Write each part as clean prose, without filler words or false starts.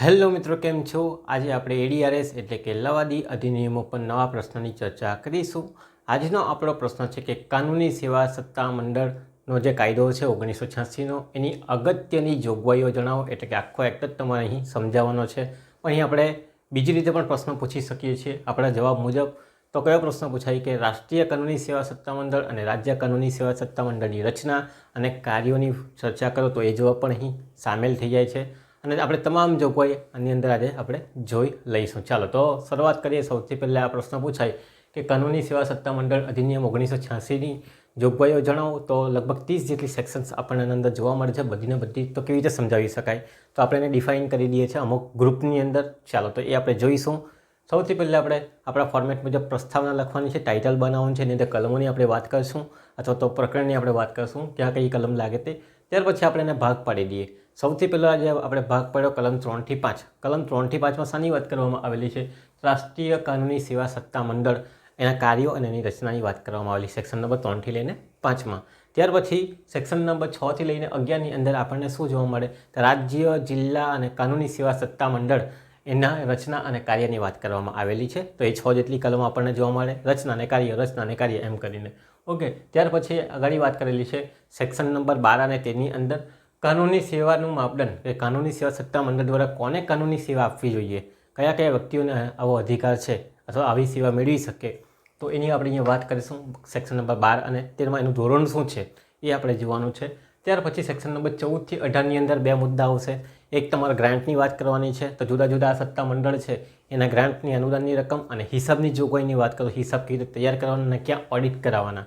Hello મિત્રો, કેમ છો? આજે આપણે એડીઆરએસ એટલે કે લવાદી અધિનિયમો પર નવા પ્રશ્નની ચર્ચા કરીશું. આજનો આપણો પ્રશ્ન છે કે કાનૂની સેવા સત્તા મંડળનો જે કાયદો છે 1986નો, એની અગત્યની જોગવાઈઓ જણાવો. એટલે કે આખો એક્ટ જ તમારે અહીં સમજાવવાનો છે. અહીં આપણે બીજી રીતે પણ પ્રશ્ન પૂછી શકીએ છીએ આપણા જવાબ મુજબ. તો કયો પ્રશ્ન પૂછાય કે રાષ્ટ્રીય કાનૂની સેવા સત્તા મંડળ અને રાજ્ય કાનૂની સેવા સત્તા મંડળની રચના અને કાર્યોની ચર્ચા કરો, તો એ જવાબ પણ અહીં સામેલ થઈ જાય છે. અને આપણે તમામ જોગવાઈ આની અંદર આજે આપણે જોઈ લઈશું. ચાલો તો શરૂઆત કરીએ. સૌથી પહેલાં આ પ્રશ્ન પૂછાય કે કાનૂની સેવા સત્તા મંડળ અધિનિયમ 1986ની જોગવાઈઓ જણાવો. તો લગભગ 30 જેટલી સેક્શન્સ આપણને અંદર જોવા મળે છે. બધીને બધી તો કેવી રીતે સમજાવી શકાય, તો આપણે એને ડિફાઇન કરી દઈએ છીએ અમુક ગ્રુપની અંદર. ચાલો તો એ આપણે જોઈશું. સૌથી પહેલાં આપણે આપણા ફોર્મેટ મુજબ પ્રસ્તાવના લખવાની છે, ટાઇટલ બનાવવાનું છે, એની અંદર કલમોની આપણે વાત કરીશું અથવા તો પ્રકરણની આપણે વાત કરીશું, ક્યાં કઈ કલમ લાગે તે. ત્યાર પછી આપણે એને ભાગ પાડી દઈએ. સૌથી પહેલાં જે આપણે ભાગ પાડ્યો કલમ 3 થી 5. કલમ 3 થી 5માં શાની વાત કરવામાં આવેલી છે? રાષ્ટ્રીય કાનૂની સેવા સત્તા મંડળ, એના કાર્યો અને એની રચનાની વાત કરવામાં આવેલી સેક્શન નંબર 3 થી લઈને 5માં. ત્યાર પછી સેક્શન નંબર 6 થી લઈને 11ની અંદર આપણને શું જોવા મળે? રાજ્ય, જિલ્લા અને કાનૂની સેવા સત્તા મંડળ એના રચના અને કાર્યની વાત કરવામાં આવેલી છે. તો એ 6 જેટલી કલમો આપણને જોવા મળે, રચના અને કાર્ય એમ કરીને. ઓકે, ત્યાર પછી આગળ વાત કરેલી છે સેક્શન નંબર 12 અને તેની અંદર કાનૂની સેવાનું માપદંડ કે કાનૂની સેવા સત્તા મંડળ દ્વારા કોને કાનૂની સેવા આપવી જોઈએ, કયા કયા વ્યક્તિઓને આવો અધિકાર છે અથવા આવી સેવા મેળવી શકે, તો એની આપણે અહીંયા વાત કરીશું. સેક્શન નંબર 12 અને 13માં એનું ધોરણ શું છે એ આપણે જોવાનું છે. ત્યાર પછી સેક્શન નંબર 14 થી 18ની અંદર બે મુદ્દા આવશે. એક તમારે ગ્રાન્ટની વાત કરવાની છે, તો જુદા જુદા સત્તા મંડળ છે એના ગ્રાન્ટની અનુદાનની રકમ અને હિસાબની જોગવાઈની વાત કરો. હિસાબ કેવી રીતે તૈયાર કરવાના અને ક્યાં ઓડિટ કરાવવાના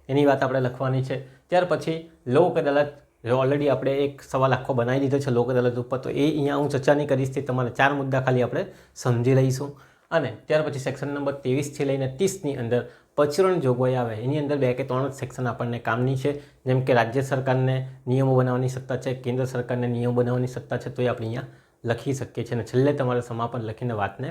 એની વાત આપણે લખવાની છે. ત્યાર પછી લોક અદાલત, ઓલરેડી આપણે એક સવાલ આખો બનાવી દીધો છે લોક અદાલત ઉપર, તો એ અહીંયા હું ચર્ચા નહીં કરીશ. તે તમારે 4 મુદ્દા ખાલી આપણે સમજી લઈશું. અને ત્યાર પછી સેક્શન નંબર 23થી લઈને 30ની અંદર પચરણ જોગવાઈ આવે. એની અંદર 2 કે 3 સેક્શન આપણને કામની છે. જેમ કે રાજ્ય સરકારને નિયમો બનાવવાની સત્તા છે, કેન્દ્ર સરકારને નિયમો બનાવવાની સત્તા છે, તો એ આપણે અહીંયા લખી શકીએ છીએ. અને છેલ્લે તમારે સમાપન લખીને વાતને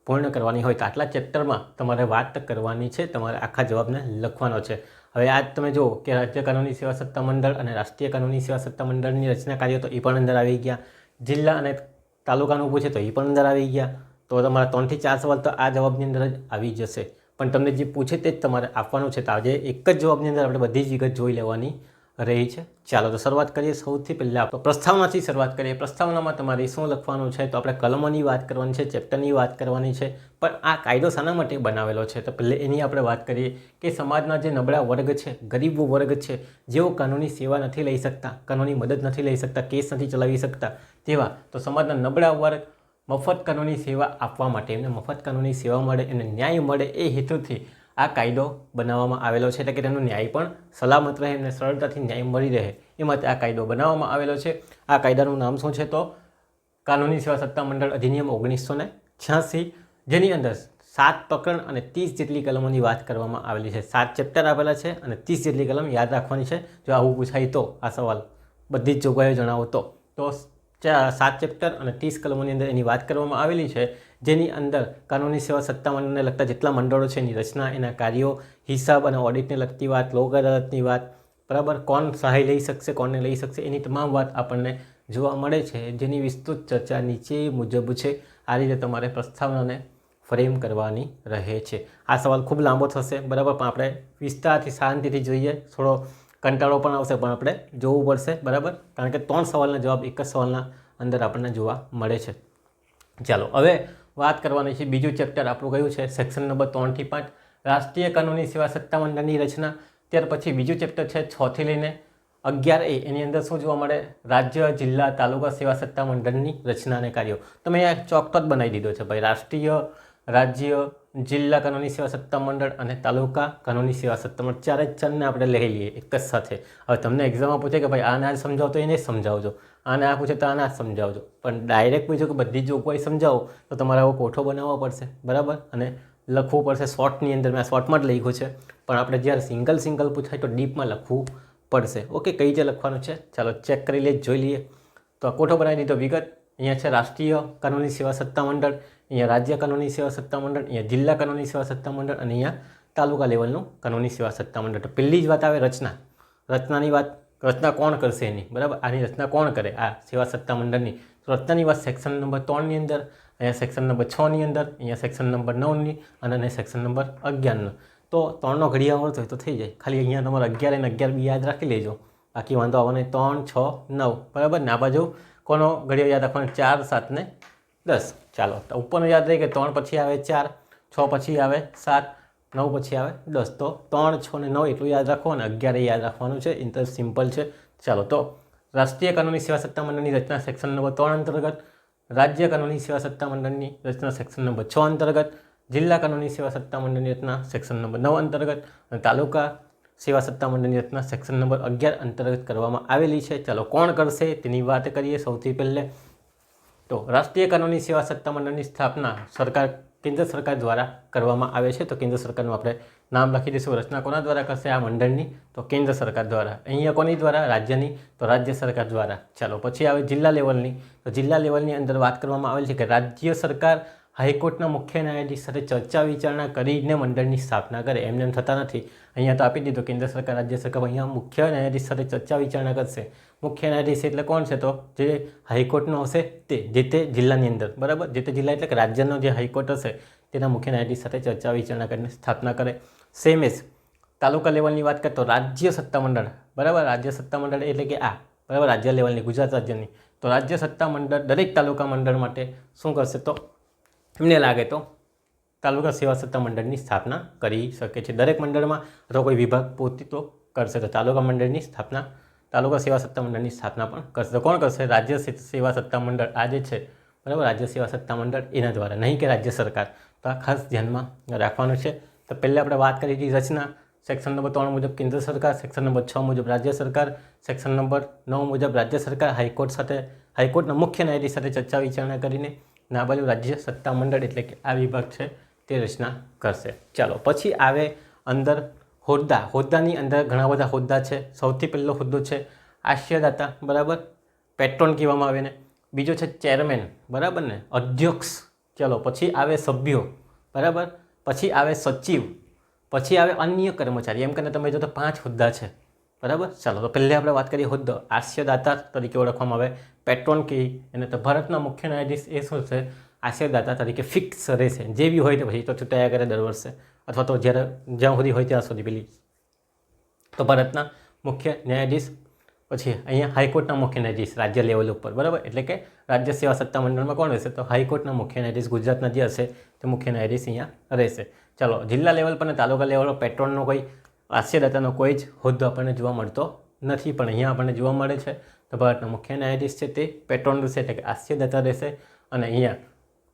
પૂર્ણ કરવાની હોય. તો આટલા ચેપ્ટરમાં તમારે વાત કરવાની છે, તમારે આખા જવાબને લખવાનો છે. હવે આજ તમે જુઓ કે રાજ્ય કાનૂની સેવા સત્તા મંડળ અને રાષ્ટ્રીય કાનૂની સેવા સત્તા મંડળની રચના કાર્યો, તો એ પણ અંદર આવી ગયા. જિલ્લા અને તાલુકાનું પૂછે તો એ પણ અંદર આવી ગયા. તો તમારા 3 થી 4 સવાલ તો આ જવાબની અંદર જ આવી જશે. પણ તમને જે પૂછે તે જ તમારે આપવાનું છે. તો આજે એક જ જવાબની અંદર આપણે બધી જ વિગત જોઈ લેવાની રહી છે. ચાલો તો શરૂઆત કરીએ. સૌથી પહેલાં પ્રસ્તાવનાથી શરૂઆત કરીએ. પ્રસ્તાવનામાં તમારે શું લખવાનું છે? તો આપણે કલમોની વાત કરવાની છે, ચેપ્ટરની વાત કરવાની છે. પણ આ કાયદો શાના માટે બનાવેલો છે? તો પહેલે એની આપણે વાત કરીએ કે સમાજના જે નબળા વર્ગ છે, ગરીબ વર્ગ છે, જેઓ કાનૂની સેવા નથી લઈ શકતા, કાનૂની મદદ નથી લઈ શકતા, કેસ નથી ચલાવી શકતા, તેવા તો સમાજના નબળા વર્ગ મફત કાનૂની સેવા આપવા માટે, એમને મફત કાનૂની સેવા મળે, એમને ન્યાય મળે, એ હેતુથી આ કાયદો બનાવવામાં આવેલો છે. એટલે કે તેનો ન્યાય પણ સલામત રહે, એમને સરળતાથી ન્યાય મળી રહે, એ માટે આ કાયદો બનાવવામાં આવેલો છે. આ કાયદાનું નામ શું છે? તો કાનૂની સેવા સત્તા મંડળ અધિનિયમ 1986, જેની અંદર 7 પ્રકરણ અને 30 જેટલી કલમોની વાત કરવામાં આવેલી છે. 7 ચેપ્ટર આપેલા છે અને 30 જેટલી કલમ યાદ રાખવાની છે. જો આવું પૂછાય તો આ સવાલ બધી જ જોગવાઈઓ જણાવો તો 7 ચેપ્ટર અને 30 કલમોની અંદર એની વાત કરવામાં આવેલી છે. જેની અંદર કાનૂની સેવા સત્તા મંડળને લગતા જેટલા મંડળો છે એની રચના, એના કાર્યો, હિસાબ અને ઓડિટને લગતી વાત, લોક અદાલતની વાત, બરાબર, કોણ સહાય લઈ શકશે, કોણને લઈ શકશે, એની તમામ વાત આપણને જોવા મળે છે. જેની વિસ્તૃત ચર્ચા નીચે મુજબ છે. આ રીતે તમારે પ્રસ્તાવનાને ફ્રેમ કરવાની રહે છે. આ સવાલ ખૂબ લાંબો થશે, બરાબર, પણ આપણે વિસ્તારથી શાંતિથી જોઈએ. થોડો કંટાળો પણ આવશે, પણ આપણે જોવું પડશે, બરાબર, કારણ કે 3 સવાલના જવાબ એક જ સવાલના અંદર આપણને જોવા મળે છે. ચાલો હવે વાત કરવાની છે. બીજું ચેપ્ટર આપણું કયું છે? સેક્શન નંબર 3 થી 5, રાષ્ટ્રીય કાનૂની સેવા સત્તા મંડળની રચના. ત્યાર પછી બીજું ચેપ્ટર છે 6 થી લઈને 11A. એની અંદર શું જોવા મળે? રાજ્ય, જિલ્લા, તાલુકા સેવા સત્તા મંડળની રચના અને કાર્યો. તો મેં અહીંયા ચોક્કસ બનાવી દીધો છે ભાઈ. રાષ્ટ્રીય, રાજ્ય, જિલ્લા કાનૂની સેવા સત્તા મંડળ અને તાલુકા કાનૂની સેવા સત્તા મંડળ, 4 આપણે લઈ લઈએ એક જ સાથે. હવે તમને એક્ઝામમાં પૂછે કે ભાઈ આને આ સમજાવો, તો એને જ સમજાવજો. આને આ પૂછે તો આને આ સમજાવજો. પણ ડાયરેક્ટ પૂછ્યું કે બધી જોગવાઈ સમજાવો, તો તમારે આવો કોઠો બનાવવો પડશે, બરાબર, અને લખવું પડશે શોર્ટની અંદર. મેં શોર્ટમાં જ લખ્યું છે, પણ આપણે જ્યારે સિંગલ પૂછાય તો ડીપમાં લખવું પડશે. ઓકે, કઈ રીતે લખવાનું છે ચાલો ચેક કરી લઈએ, જોઈ લઈએ. તો આ કોઠો બનાવી દીધો. વિગત અહીંયા છે રાષ્ટ્રીય કાનૂની સેવા સત્તા મંડળ, અહીંયા રાજ્ય કાનૂની સેવા સત્તા મંડળ, અહીંયા જિલ્લા કાનૂની સેવા સત્તા મંડળ અને અહીંયા તાલુકા લેવલનું કાનૂની સેવા સત્તા મંડળ. તો પહેલી જ વાત આવે રચના. રચનાની વાત રચના કોણ કરશે એની, બરાબર, આની રચના કોણ કરે આ સેવા સત્તા મંડળની. તો રચનાની વાત સેક્શન નંબર 3ની અંદર, અહીંયા સેક્શન નંબર 6ની અંદર, અહીંયા સેક્શન નંબર 9ની અને અહીંયા સેક્શન નંબર 11નો. તો 3નો ઘડિયા આવડતો હોય તો થઈ જાય. ખાલી અહીંયા તમારે 11 અને 11 બી યાદ રાખી લેજો, બાકી વાંધો આવવાનો 3, 6, 9, બરાબર ને. આ બાજુ કોનો ઘડિયો યાદ રાખવાનો? 4, 7 ને 10. ચાલો, તો ઉપરનો યાદ રહી કે 3 પછી આવે 4, 6 પછી આવે 7, 9 પછી આવે 10. તો 3, 6 ને 9 એટલું યાદ રાખો અને 11 યાદ રાખવાનું છે. ઇન્ટર સિમ્પલ છે. ચાલો, તો રાષ્ટ્રીય કાનૂની સેવા સત્તા મંડળની રચના સેક્શન નંબર 3 અંતર્ગત, રાજ્ય કાનૂની સેવા સત્તા મંડળની રચના સેક્શન નંબર 6 અંતર્ગત, જિલ્લા કાનૂની સેવા સત્તા મંડળની રચના સેક્શન નંબર 9 અંતર્ગત અને તાલુકા સેવા સત્તા મંડળની રચના સેક્શન નંબર 11 અંતર્ગત કરવામાં આવેલી છે. ચાલો, કોણ કરશે તેની વાત કરીએ. સૌથી પહેલે તો રાષ્ટ્રીય કાનૂની સેવા સત્તા મંડળની સ્થાપના કેન્દ્ર સરકાર દ્વારા કરવામાં આવે છે. તો કેન્દ્ર સરકારનું આપણે નામ લખી દઈશું. રચના કોના દ્વારા કરશે આ મંડળની? તો કેન્દ્ર સરકાર દ્વારા. અહીંયા કોની દ્વારા? રાજ્યની. તો રાજ્ય સરકાર દ્વારા. ચાલો, પછી આવે જિલ્લા લેવલની. તો જિલ્લા લેવલની અંદર વાત કરવામાં આવેલી છે કે રાજ્ય સરકાર હાઈકોર્ટના મુખ્ય ન્યાયાધીશ સાથે ચર્ચા વિચારણા કરીને મંડળની સ્થાપના કરે. એમને એમ થતા નથી. અહીંયા તો આપી દીધું કેન્દ્ર સરકાર, રાજ્ય સરકાર. અહીંયા મુખ્ય ન્યાયાધીશ સાથે ચર્ચા વિચારણા કરશે. મુખ્ય ન્યાયાધીશ એટલે કોણ છે? તો જે હાઈકોર્ટનો હશે તે જે તે જિલ્લાની અંદર, બરાબર, જે તે જિલ્લા એટલે કે રાજ્યનો જે હાઈકોર્ટ હશે તેના મુખ્ય ન્યાયાધીશ સાથે ચર્ચા વિચારણા કરીને સ્થાપના કરે. સેમ એઝ તાલુકા લેવલની વાત કરીએ તો રાજ્ય સત્તા મંડળ, બરાબર, રાજ્ય સત્તા મંડળ એટલે કે આ, બરાબર, રાજ્ય લેવલની, ગુજરાત રાજ્યની. તો રાજ્ય સત્તા મંડળ દરેક તાલુકા મંડળ માટે શું કરશે? તો એમને લાગે તો તાલુકા સેવા સત્તા મંડળની સ્થાપના કરી શકે છે. દરેક મંડળમાં અથવા કોઈ વિભાગ પૂરતી તો કરશે. તો તાલુકા મંડળની સ્થાપના, તાલુકા સેવા સત્તા મંડળની સ્થાપના પણ કરશે. તો કોણ કરશે? રાજ્ય સેવા સત્તા મંડળ આ જે છે, બરાબર, રાજ્ય સેવા સત્તા મંડળ એના દ્વારા, નહીં કે રાજ્ય સરકાર. તો આ ખાસ ધ્યાનમાં રાખવાનું છે. તો પહેલાં આપણે વાત કરી હતી રચના સેક્શન નંબર 3 મુજબ કેન્દ્ર સરકાર, સેક્શન નંબર 6 મુજબ રાજ્ય સરકાર, સેક્શન નંબર 9 મુજબ રાજ્ય સરકાર હાઈકોર્ટના મુખ્ય ન્યાયાધીશ સાથે ચર્ચા વિચારણા કરીને ના બાજુ રાજ્ય સત્તા મંડળ એટલે કે આ વિભાગ છે તે રચના કરશે. ચાલો, પછી આવે અંદર હોદ્દાની અંદર ઘણા બધા હોદ્દા છે. સૌથી પહેલો હોદ્દો છે આશ્રયદાતા, બરાબર, પેટ્રોન કહેવામાં આવે ને. બીજો છે ચેરમેન, બરાબર ને, અધ્યક્ષ. ચાલો, પછી આવે સભ્યો, બરાબર, પછી આવે સચિવ, પછી આવે અન્ય કર્મચારી. એમ કરીને તમે જો તો 5 હોદ્દા છે, બરાબર. ચાલો, તો પહેલે આપણે વાત કરીએ હોદ્દો. આશ્રયદાતા તરીકે ઓળખવામાં આવે. પેટ્રોન કહી એને તો ભારતના મુખ્ય ન્યાયાધીશ એ શું છે? આશ્રયદાતા તરીકે ફિક્સ રહેશે. જે બી હોય તો પછી તો ચૂંટાયા કરે દર વર્ષે, અથવા તો જ્યાં સુધી હોય ત્યાં સુધી પેલી. તો ભારતના મુખ્ય ન્યાયાધીશ. પછી અહીંયા હાઈકોર્ટના મુખ્ય ન્યાયાધીશ રાજ્ય લેવલ ઉપર, બરાબર, એટલે કે રાજ્ય સેવા સત્તા મંડળમાં કોણ રહેશે? તો હાઈકોર્ટના મુખ્ય ન્યાયાધીશ ગુજરાતના જે હશે તે મુખ્ય ન્યાયાધીશ અહીંયા રહેશે. ચાલો, જિલ્લા લેવલ પર અને તાલુકા લેવલ પર પેટ્રોનનો કોઈ આશ્રયદાતાનો કોઈ જ હોદ્દો આપણને જોવા મળતો નથી, પણ અહીંયા આપણને જોવા મળે છે. તો ભારતના મુખ્ય ન્યાયાધીશ છે તે પેટ્રોન રહેશે, એટલે કે આશ્રયદાતા રહેશે. અને અહીંયા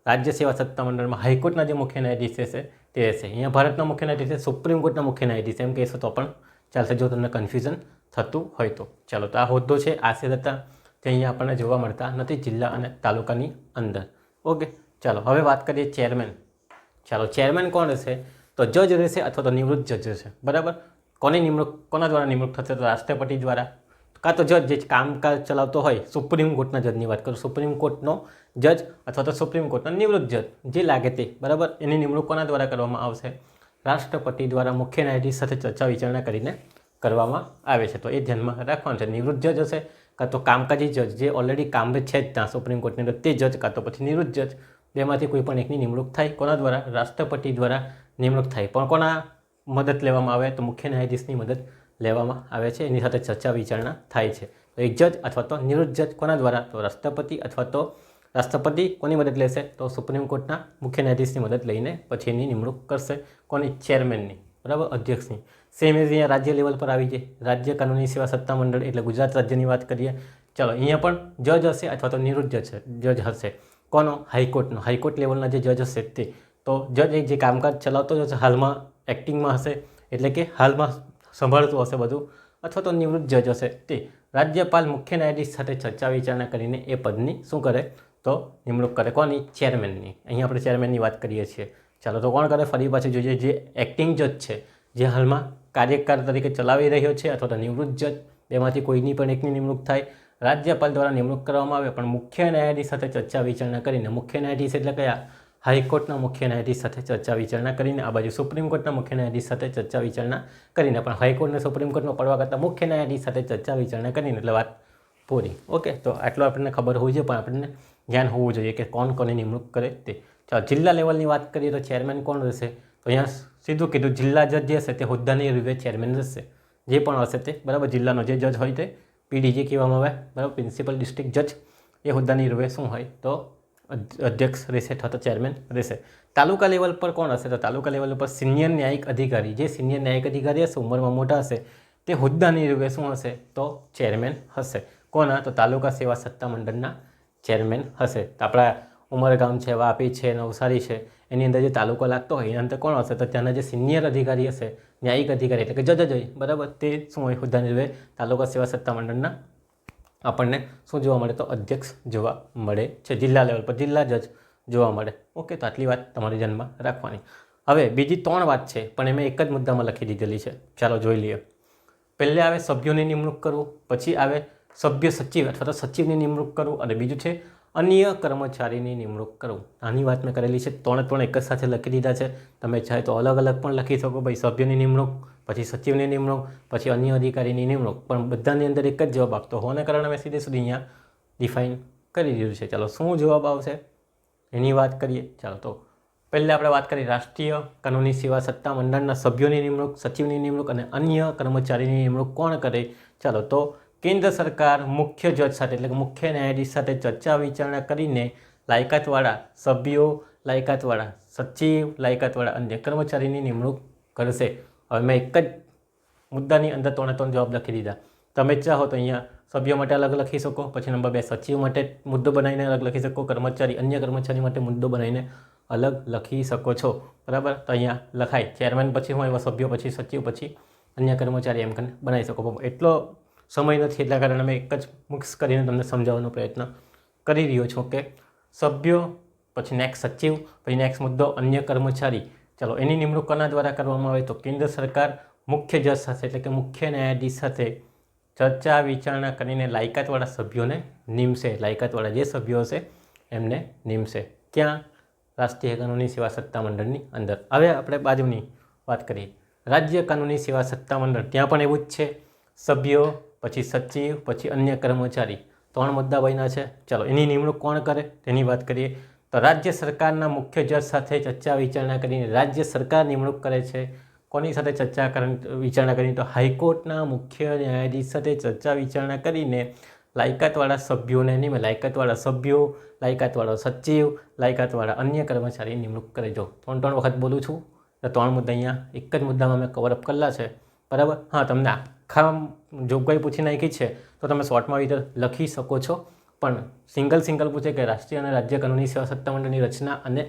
રાજ્ય સેવા સત્તા મંડળમાં હાઈકોર્ટના જે મુખ્ય ન્યાયાધીશ રહેશે તે રહેશે. અહીંયા ભારતના મુખ્ય ન્યાયાધીશ સુપ્રીમ કોર્ટના મુખ્ય ન્યાયાધીશ એમ કહેશો તો પણ ચાલશે, જો તમને કન્ફ્યુઝન થતું હોય તો. ચાલો, તો આ હોદ્દો છે આશ્રયદાતા, તે અહીંયા આપણને જોવા મળતા નથી જિલ્લા અને તાલુકાની અંદર. ઓકે, ચાલો, હવે વાત કરીએ ચેરમેન. ચાલો, ચેરમેન કોણ રહેશે? તો જજ રહેશે અથવા તો નિવૃત્ત જજ રહેશે, બરાબર. કોના દ્વારા નિમણૂક થશે? તો રાષ્ટ્રપતિ દ્વારા. કાં તો જજ જે કામકાજ ચલાવતો હોય, સુપ્રીમ કોર્ટના જજની વાત કરું, સુપ્રીમ કોર્ટનો જજ અથવા તો સુપ્રીમ કોર્ટના નિવૃત્ત જજ જે લાગે તે, બરાબર, એની નિમણૂક કોના દ્વારા કરવામાં આવશે? રાષ્ટ્રપતિ દ્વારા મુખ્ય ન્યાયાધીશ સાથે ચર્ચા વિચારણા કરીને કરવામાં આવે છે. તો એ ધ્યાનમાં રાખવાનું છે. નિવૃત્ત જજ હશે કાં તો કામકાજી જજ જે ઓલરેડી કામ છે જ ત્યાં સુપ્રીમ કોર્ટની અંદર તે જજ, કાં તો પછી નિવૃત્ત જજ. બેમાંથી કોઈ પણ એકની નિમણૂક થાય. કોના દ્વારા? રાષ્ટ્રપતિ દ્વારા નિમણૂક થાય. પણ કોના મદદ લેવામાં આવે? તો મુખ્ય ન્યાયાધીશની મદદ લેવામાં આવે છે. એની સાથે ચર્ચા વિચારણા થાય છે. તો એક જજ અથવા તો નિવૃત્ત જજ કોના દ્વારા? તો રાષ્ટ્રપતિ અથવા તો રાષ્ટ્રપતિ કોની મદદ લેશે? તો સુપ્રીમ કોર્ટના મુખ્ય ન્યાયાધીશની મદદ લઈને પછી એની નિમણૂક કરશે. કોની? ચેરમેનની, બરાબર, અધ્યક્ષની. સેમ એઝ અહીંયા રાજ્ય લેવલ પર આવી જાય. રાજ્ય કાનૂની સેવા સત્તા મંડળ એટલે ગુજરાત રાજ્યની વાત કરીએ. ચાલો, અહીંયા પણ જજ હશે અથવા તો નિવૃત્ત જજ હશે. કોનો? હાઈકોર્ટનો. હાઈકોર્ટ લેવલના જે જજ હશે તે. તો જજ જે કામકાજ ચલાવતો જ હશે, હાલમાં એક્ટિંગમાં હશે, એટલે કે હાલમાં સંભાળતું હશે બધું, અથવા તો નિવૃત્ત જજ હશે તે. રાજ્યપાલ મુખ્ય ન્યાયાધીશ સાથે ચર્ચા વિચારણા કરીને એ પદની શું કરે? તો નિમણૂક કરે. કોની? ચેરમેનની. અહીંયા આપણે ચેરમેનની વાત કરીએ છીએ. ચાલો, તો કોણ કરે? ફરી પાછું જોઈએ. જે એક્ટિંગ જજ છે, જે હાલમાં કાર્યકાર તરીકે ચલાવી રહ્યો છે, અથવા તો નિવૃત્ત જજ, બેમાંથી કોઈની પણ એકની નિમણૂક થાય. રાજ્યપાલ દ્વારા નિમણૂક કરવામાં આવે, પણ મુખ્ય ન્યાયાધીશ સાથે ચર્ચા વિચારણા કરીને, મુખ્ય ન્યાયાધીશ એટલે કયા? હાઈકોર્ટના મુખ્ય ન્યાયાધીશ સાથે ચર્ચા વિચારણા કરીને, આ બાજુ સુપ્રીમ કોર્ટના મુખ્ય ન્યાયાધીશ સાથે ચર્ચા વિચારણા કરીને, પણ હાઈકોર્ટને સુપ્રીમ કોર્ટમાં પડવા કરતાં મુખ્ય ન્યાયાધીશ સાથે ચર્ચા વિચારણા કરીને એટલે વાત પૂરી. ઓકે, તો આટલું આપણને ખબર હોવી જોઈએ, પણ આપણને જ્ઞાન હોવું જોઈએ કે કોણ કોની નિમણૂક કરે તે. ચાલો, જિલ્લા લેવલની વાત કરીએ તો ચેરમેન કોણ રહેશે? તો અહીંયા સીધું કીધું, જિલ્લા જજ જે હશે તે હોદ્દાની રૂપે ચેરમેન રહેશે. જે પણ હશે તે, બરાબર, જિલ્લાનો જે જજ હોય તે પીડીજી કહેવામાં આવે, બરાબર, પ્રિન્સિપલ ડિસ્ટ્રિક્ટ જજ. એ હોદ્દાની રૂપે શું હોય તો અધ્યક્ષ રહેશે અથવા તો ચેરમેન રહેશે. તાલુકા લેવલ પર કોણ હશે? તો તાલુકા લેવલ પર સિનિયર ન્યાયિક અધિકારી, જે સિનિયર ન્યાયિક અધિકારી હશે, ઉંમરમાં મોટા હશે, તે હોદ્દાની રૂપે શું હશે તો ચેરમેન હશે. કોના? તો તાલુકા સેવા સત્તા મંડળના ચેરમેન હશે. તો આપણા ઉમરગામ છે, વાપી છે, નવસારી છે, એની અંદર જે તાલુકો લાગતો હોય એના અંદર કોણ હશે? તો ત્યાંના જે સિનિયર અધિકારી હશે, ન્યાયિક અધિકારી એટલે કે જજ હોય, બરાબર, તે શું હોય? હોદ્દાની રૂપે તાલુકા સેવા સત્તા મંડળના આપણને શું જોવા મળે તો અધ્યક્ષ જોવા મળે છે. જિલ્લા લેવલ પર જિલ્લા જજ જોવા મળે. ઓકે, તો આટલી વાત તમારી ધ્યાનમાં રાખવાની. હવે બીજી 3 વાત છે, પણ એમાં એક જ મુદ્દામાં લખી દીધેલી છે. ચાલો જોઈ લઈએ. પહેલે આવે સભ્યોની નિમણૂક કરવું, પછી આવે સભ્ય સચિવ અથવા તો સચિવની નિમણૂક કરવું, અને બીજું છે અન્ય કર્મચારીની નિમણૂક કરવું. આની વાત મેં કરેલી છે. 3 એક જ સાથે લખી દીધા છે. તમે ચાહે તો અલગ અલગ પણ લખી શકો. ભાઈ, સભ્યની નિમણૂક, પછી સચિવની નિમણૂક, પછી અન્ય અધિકારીની નિમણૂક, પણ બધાની અંદર એક જ જવાબ આપતો હોવાને કારણે મેં સીધે સુધી અહીંયા ડિફાઇન કરી દીધું છે. ચાલો, શું જવાબ આવશે એની વાત કરીએ. ચાલો, તો પહેલે આપણે વાત કરીએ રાષ્ટ્રીય કાનૂની સેવા સત્તા મંડળના સભ્યોની નિમણૂક, સચિવની નિમણૂક અને અન્ય કર્મચારીની નિમણૂક કોણ કરે? ચાલો, તો કેન્દ્ર સરકાર મુખ્ય જજ સાથે એટલે કે મુખ્ય ન્યાયાધીશ સાથે ચર્ચા વિચારણા કરીને લાયકાતવાળા સભ્યો, લાયકાતવાળા સચિવ, લાયકાતવાળા અન્ય કર્મચારીની નિમણૂક કરશે. હવે મેં એક જ મુદ્દાની અંદર 3 જવાબ લખી દીધા. તમે ચાહો તો અહીંયા સભ્યો માટે અલગ લખી શકો, પછી નંબર 2 સચિવ માટે મુદ્દો બનાવીને અલગ લખી શકો, કર્મચારી, અન્ય કર્મચારી માટે મુદ્દો બનાવીને અલગ લખી શકો છો, બરાબર. તો અહીંયા લખાય ચેરમેન, પછી હું એવા સભ્યો, પછી સચિવ, પછી અન્ય કર્મચારી, એમ કરીને બનાવી શકો. એટલો સમય નથી, એટલા કારણે મેં એક જ મિક્સ કરીને તમને સમજાવવાનો પ્રયત્ન કરી રહ્યો છું કે સભ્યો, પછી નેક્સ્ટ સચિવ, પછી નેક્સ્ટ મુદ્દો અન્ય કર્મચારી. ચાલો, એની નિમણૂક કોના દ્વારા કરવામાં આવે? તો કેન્દ્ર સરકાર મુખ્ય જજ સાથે એટલે કે મુખ્ય ન્યાયાધીશ સાથે ચર્ચા વિચારણા કરીને લાયકાતવાળા સભ્યોને નિમશે. લાયકાતવાળા જે સભ્યો હશે એમને નિમશે. ક્યાં? રાષ્ટ્રીય કાનૂની સેવા સત્તા મંડળની અંદર. હવે આપણે બાજુની વાત કરીએ, રાજ્ય કાનૂની સેવા સત્તા મંડળ. ત્યાં પણ એવું જ છે, સભ્યો, પછી સચિવ, પછી અન્ય કર્મચારી. 3 મુદ્દા બન્યા છે. ચાલો, એની નિમણૂક કોણ કરે તેની વાત કરીએ. તો રાજ્ય સરકારના મુખ્ય જજ સાથે ચર્ચા વિચારણા કરીને રાજ્ય સરકાર નિમણૂક કરે છે. કોની સાથે ચર્ચા વિચારણા કરીને? તો હાઈકોર્ટના મુખ્ય ન્યાયાધીશ સાથે ચર્ચા વિચારણા કરીને લાયકાતવાળા સભ્યોને નિમે. લાયકાતવાળા સભ્યો, લાયકાતવાળો સચિવ, લાયકાતવાળા અન્ય કર્મચારીની નિમણૂક કરે. જો 3 વખત બોલું છું, તો 3 મુદ્દા અહીંયા એક જ મુદ્દામાં મેં કવરઅપ કરેલા છે, બરાબર. હા, તમને આખા જોગવાઈ પૂછી નાખી છે તો તમે શોર્ટમાં વિતર લખી શકો છો, પણ સિંગલ પૂછે કે રાષ્ટ્રીય અને રાજ્ય કાનૂની સેવા સત્તા મંડળની રચના અને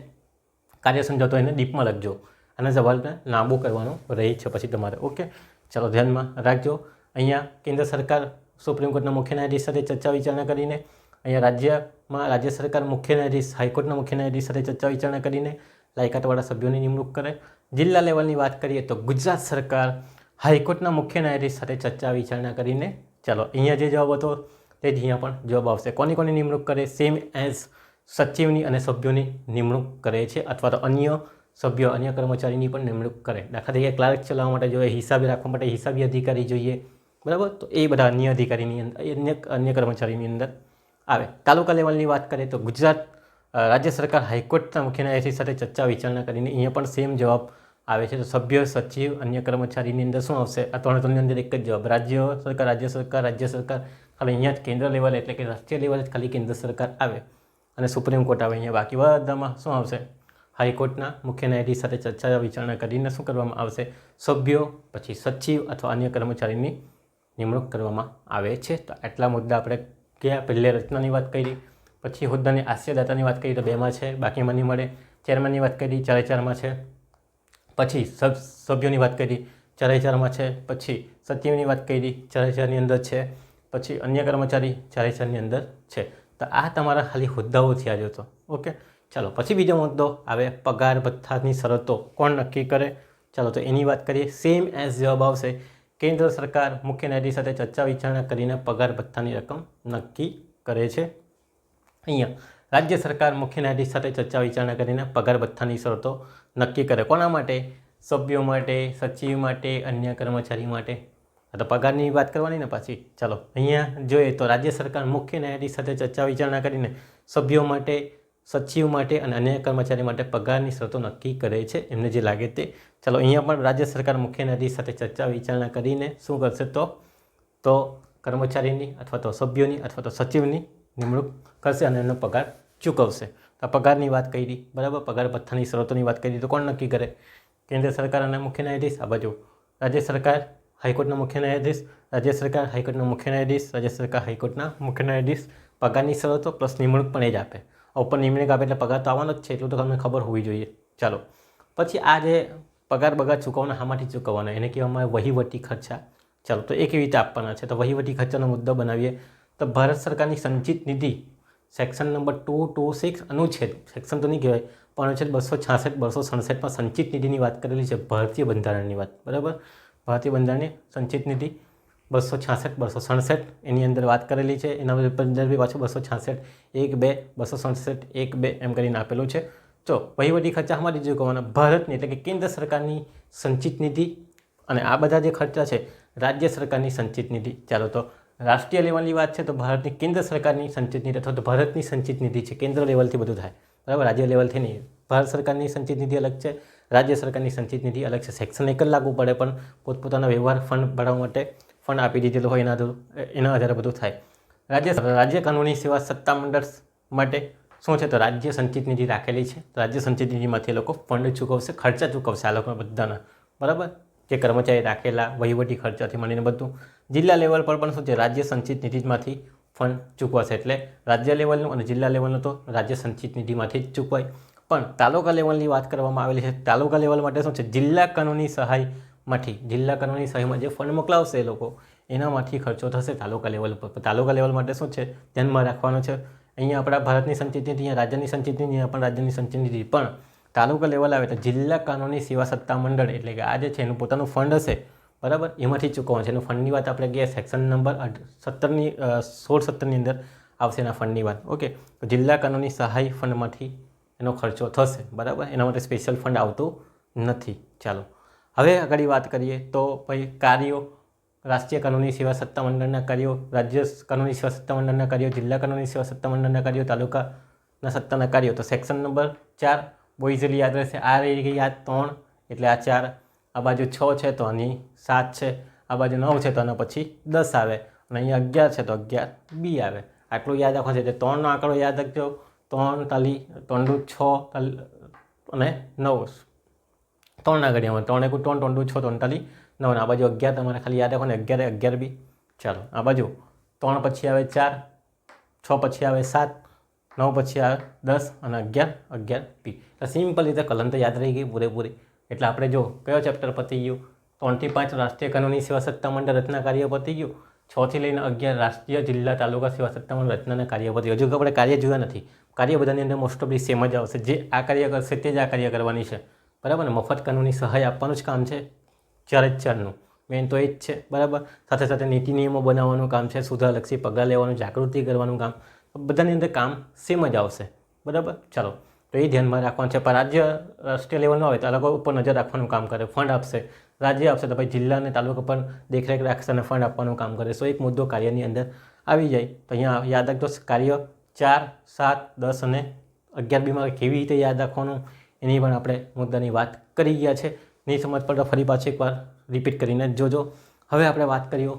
કાર્ય સમજાવતો એને ડીપમાં લખજો. અને સવાલને લાંબો કરવાનો રહી છે પછી તમારે. ઓકે, ચાલો ધ્યાનમાં રાખજો. અહીંયા કેન્દ્ર સરકાર સુપ્રીમ કોર્ટના મુખ્ય ન્યાયાધીશ સાથે ચર્ચા વિચારણા કરીને, અહીંયા રાજ્ય સરકાર મુખ્ય ન્યાયાધીશ, હાઈકોર્ટના મુખ્ય ન્યાયાધીશ સાથે ચર્ચા વિચારણા કરીને લાયકાતવાળા સભ્યોની નિમણૂક કરે. જિલ્લા લેવલની વાત કરીએ તો ગુજરાત સરકાર હાઈકોર્ટના મુખ્ય ન્યાયાધીશ સાથે ચર્ચા વિચારણા કરીને, ચાલો અહીંયા જે જવાબ હતો તે જ અહીંયા પણ જવાબ આવશે. કોની નિમણૂક કરે? સેમ એઝ સચિવની અને સભ્યોની નિમણૂક કરે છે, અથવા તો અન્ય સભ્યો, અન્ય કર્મચારીની પણ નિમણૂક કરે. દાખલા તરીકે ક્લાર્ક ચલાવવા માટે જોઈએ, હિસાબી રાખવા માટે હિસાબી અધિકારી જોઈએ, બરાબર. તો એ બધા અન્ય અધિકારીની અંદર, અન્ય કર્મચારીની અંદર આવે. તાલુકા લેવલની વાત કરીએ તો ગુજરાત રાજ્ય સરકાર હાઈકોર્ટના મુખ્ય ન્યાયાધીશ સાથે ચર્ચા વિચારણા કરીને અહીંયા પણ સેમ જવાબ આવે છે. તો સભ્ય, સચિવ, અન્ય કર્મચારીની અંદર શું આવશે? આ 3ની અંદર એક જ જવાબ, રાજ્ય સરકાર. ખાલી અહીંયા જ કેન્દ્ર લેવલ એટલે કે રાષ્ટ્રીય લેવલે જ ખાલી કેન્દ્ર સરકાર આવે અને સુપ્રીમ કોર્ટ આવે. અહીંયા બાકી બધામાં શું આવશે? હાઈકોર્ટના મુખ્ય ન્યાયાધીશ સાથે ચર્ચા વિચારણા કરીને શું કરવામાં આવશે? સભ્યો, પછી સચિવ અથવા અન્ય કર્મચારીની નિમણૂક કરવામાં આવે છે. તો આટલા મુદ્દા આપણે ગયા. પહેલે રચનાની વાત કરી, પછી હોદ્દાની આશ્રયદાતાની વાત કરી તો 2માં છે, બાકીમાં નહીં મળે. ચેરમેનની વાત કરી, 4-4માં છે. પછી સભ્યોની વાત કરી, 4-4માં છે. પછી સચિવની વાત કરી, 4-4ની અંદર છે. પછી અન્ય કર્મચારી 4-4ની અંદર છે. તો આ તમારા ખાલી હોદ્દાઓ થયા જ હતો. ઓકે, ચાલો પછી બીજો મુદ્દો આવે, પગાર ભથ્થાની શરતો કોણ નક્કી કરે? ચાલો, તો એની વાત કરીએ. સેમ એઝ જવાબ આવશે, કેન્દ્ર સરકાર મુખ્ય ન્યાયાધીશ સાથે ચર્ચા વિચારણા કરીને પગાર ભથ્થાની રકમ નક્કી કરે છે. અહીંયા રાજ્ય સરકાર મુખ્ય ન્યાયાધીશ સાથે ચર્ચા વિચારણા કરીને પગાર ભથ્થાની શરતો નક્કી કરે. કોના માટે? સભ્યો માટે, સચિવ માટે, અન્ય કર્મચારી માટે. આ તો પગારની વાત કરવાની ને પાછી. ચાલો અહીંયા જોઈએ તો રાજ્ય સરકાર મુખ્ય ન્યાયાધીશ સાથે ચર્ચા વિચારણા કરીને સભ્યો માટે, સચિવ માટે અને અન્ય કર્મચારી માટે પગારની શરતો નક્કી કરે છે, એમને જે લાગે તે. ચાલો અહીંયા પણ રાજ્ય સરકાર મુખ્ય ન્યાયાધીશ સાથે ચર્ચા વિચારણા કરીને શું કરશે તો કર્મચારીની અથવા તો સભ્યોની અથવા તો સચિવની નિમણૂક કરશે અને એનો પગાર ચૂકવશે. તો પગારની વાત કરી, બરાબર. પગાર ભથ્થાની શરતોની વાત કરી તો કોણ નક્કી કરે? કેન્દ્ર સરકાર અને મુખ્ય ન્યાયાધીશ. આ બાજુ રાજ્ય સરકાર હાઈકોર્ટના મુખ્ય ન્યાયાધીશ, રાજ્ય સરકાર હાઈકોર્ટના મુખ્ય ન્યાયાધીશ, રાજ્ય સરકાર હાઈકોર્ટના મુખ્ય ન્યાયાધીશ પગારની શરતો પ્લસ નિમણૂક પણ એ જ આપે. ઉપર નિમણૂક આપે એટલે પગાર તો આવવાનો જ છે, એટલું તો તમને ખબર હોવી જોઈએ. ચાલો પછી આ જે પગાર બગાર ચૂકવવાના શામાંથી ચૂકવવાના એને કહેવામાં આવે વહીવટી ખર્ચા. ચાલો તો એ કેવી રીતે આપવાના છે? તો વહીવટી ખર્ચાનો મુદ્દો બનાવીએ તો ભારત સરકારની સંચિત નિધિ સેક્શન નંબર 226 અનુચ્છેદ, સેક્શન તો નહીં કહેવાય પણ અનુચ્છેદ 266 267માં સંચિત નિધિની વાત કરેલી છે, ભારતીય બંધારણની વાત, બરાબર. ભારતીય બંધારણની સંચિત નિધિ 266 267 એની અંદર વાત કરેલી છે. એના અંદર બી પાછું 266 1 2 267 1 2 એમ કરીને આપેલું છે. તો વહીવટી ખર્ચા અમારી ચૂકવવાના ભારતની એટલે કે કેન્દ્ર સરકારની સંચિત નિધિ અને આ બધા જે ખર્ચા છે રાજ્ય સરકારની સંચિત નિધિ. ચાલો તો રાષ્ટ્રીય લેવલની વાત છે તો ભારતની કેન્દ્ર સરકારની સંચિત નિધિ અથવા તો ભારતની સંચિત નિધિ છે, કેન્દ્ર લેવલથી બધું થાય, બરાબર. રાજ્ય લેવલથી નહીં. ભારત સરકારની સંચિત નિધિ અલગ છે, રાજ્ય સરકારની સંચિત નિધિ અલગ છે. સેક્શન 1 જ લાગુ પડે પણ પોતપોતાના વ્યવહાર ફંડ ભરવા માટે ફંડ આપી દીધેલું હોય એના આધારે બધું થાય. રાજ્ય કાનૂની સેવા સત્તામંડળ માટે શું છે? તો રાજ્ય સંચિત નિધિ રાખેલી છે. તો રાજ્ય સંચિત નિધિમાંથી એ લોકો ફંડ ચૂકવશે, ખર્ચા ચૂકવશે આ લોકો બધાના, બરાબર. જે કર્મચારી રાખેલા વહીવટી ખર્ચાથી મળીને બધું. જિલ્લા લેવલ પર પણ શું છે? રાજ્ય સંચિત નિધિમાંથી ફંડ ચૂકવાશે. એટલે રાજ્ય લેવલનું અને જિલ્લા લેવલનું તો રાજ્ય સંચિત નિધિમાંથી જ ચૂકવાય. પણ તાલુકા લેવલની વાત કરવામાં આવેલી છે. તાલુકા લેવલ માટે શું છે? જિલ્લા કાનૂની સહાયમાંથી, જિલ્લા કાનૂની સહાયમાં જે ફંડ મોકલાવશે એ લોકો એનામાંથી ખર્ચો થશે તાલુકા લેવલ પર. તાલુકા લેવલ માટે શું છે? ધ્યાનમાં રાખવાનું છે. અહીંયા આપણા ભારતની સંચિત નિધિ, અહીંયા રાજ્યની સંચિત નિધિ, અહીંયા પણ રાજ્યની સંચિત નિધિ. પણ તાલુકા લેવલ આવે તો જિલ્લા કાનૂની સેવા સત્તા મંડળ એટલે કે આ જે છે એનું પોતાનું ફંડ હશે, બરાબર, એમાંથી ચૂકવવાનું છે. એનું ફંડની વાત આપણે કહીએ સેક્શન નંબર 16-17ની અંદર આવશે એના ફંડની વાત. ઓકે, તો જિલ્લા કાનૂની સહાય ફંડમાંથી એનો ખર્ચો થશે, બરાબર. એના માટે સ્પેશિયલ ફંડ આવતું નથી. ચાલો હવે આગળ વાત કરીએ તો ભાઈ કાર્યો, રાષ્ટ્રીય કાનૂની સેવા સત્તા મંડળના કાર્યો, રાજ્ય કાનૂની સેવા સત્તા મંડળના કાર્યો, જિલ્લા કાનૂની સેવા સત્તા મંડળના કાર્યો, તાલુકાના સત્તાના કાર્યો. તો સેક્શન નંબર 4 બહુ ઇઝીલી યાદ રહેશે. આ રહી ગઈ યાદ 3 એટલે આ 4, આ બાજુ 6 છે તો આની 7 છે, આ બાજુ 9 છે તો આના પછી 10 આવે અને અહીંયા 11 છે તો 11 બી આવે. આટલું યાદ રાખવાનું છે. એટલે 3નો આંકડો યાદ રાખજો. 3 તાલી 3 6 અને 9 3 આગળ આવે. 3 1 3 3 6 3 તાલી 9 આ બાજુ 11 તમારે ખાલી યાદ રાખવાનું. 11 11 બી. ચાલો આ બાજુ 3 પછી આવે 4, 6 પછી આવે 7, 9 પછી આવે 10 અને 11 11 બી. એટલે સિમ્પલ રીતે કલમ તો યાદ રહી ગઈ પૂરેપૂરી. એટલે આપણે જો કયો ચેપ્ટર પતી ગયું? 3 થી 5 રાષ્ટ્રીય કાનૂની સેવા સત્તા મંડળ રચના કાર્ય પતી ગયું. 6 થી લઈને 11 રાષ્ટ્રીય જિલ્લા તાલુકા સેવા સત્તા મંડળ રચનાના કાર્ય પતી ગયું. હજુ આપણે કાર્ય જોયા નથી. કાર્ય બધાની અંદર મોસ્ટ ઓફલી સેમ જ આવશે. જે આ કાર્ય કરશે તે જ આ કાર્ય કરવાની છે, બરાબર ને. મફત કાનૂની સહાય આપવાનું જ કામ છે 4 મેન તો એ જ છે, બરાબર. સાથે સાથે નીતિ નિયમો બનાવવાનું કામ છે, સુધારલક્ષી પગલાં લેવાનું, જાગૃતિ કરવાનું કામ, બધાની અંદર કામ સેમ જ આવશે, બરાબર. ચાલો તો એ ધ્યાનમાં રાખવાનું છે. પણ રાજ્ય રાષ્ટ્રીય લેવલનો આવે તો આ લોકો ઉપર નજર રાખવાનું કામ કરે, ફંડ આપશે. રાજ્ય આપશે તો ભાઈ જિલ્લા અને તાલુકા પર દેખરેખ રાખશે અને ફંડ આપવાનું કામ કરે. સો એક મુદ્દો કાર્યની અંદર આવી જાય તો અહીંયા યાદ રાખજો. કાર્ય 4, 7, 10 અને 11 બીમાં કેવી રીતે યાદ રાખવાનું એની પણ આપણે મુદ્દાની વાત કરી ગયા છે. નહીં સમજ પડે ફરી પાછી એકવાર રિપીટ કરીને જોજો. હવે આપણે વાત કરીએ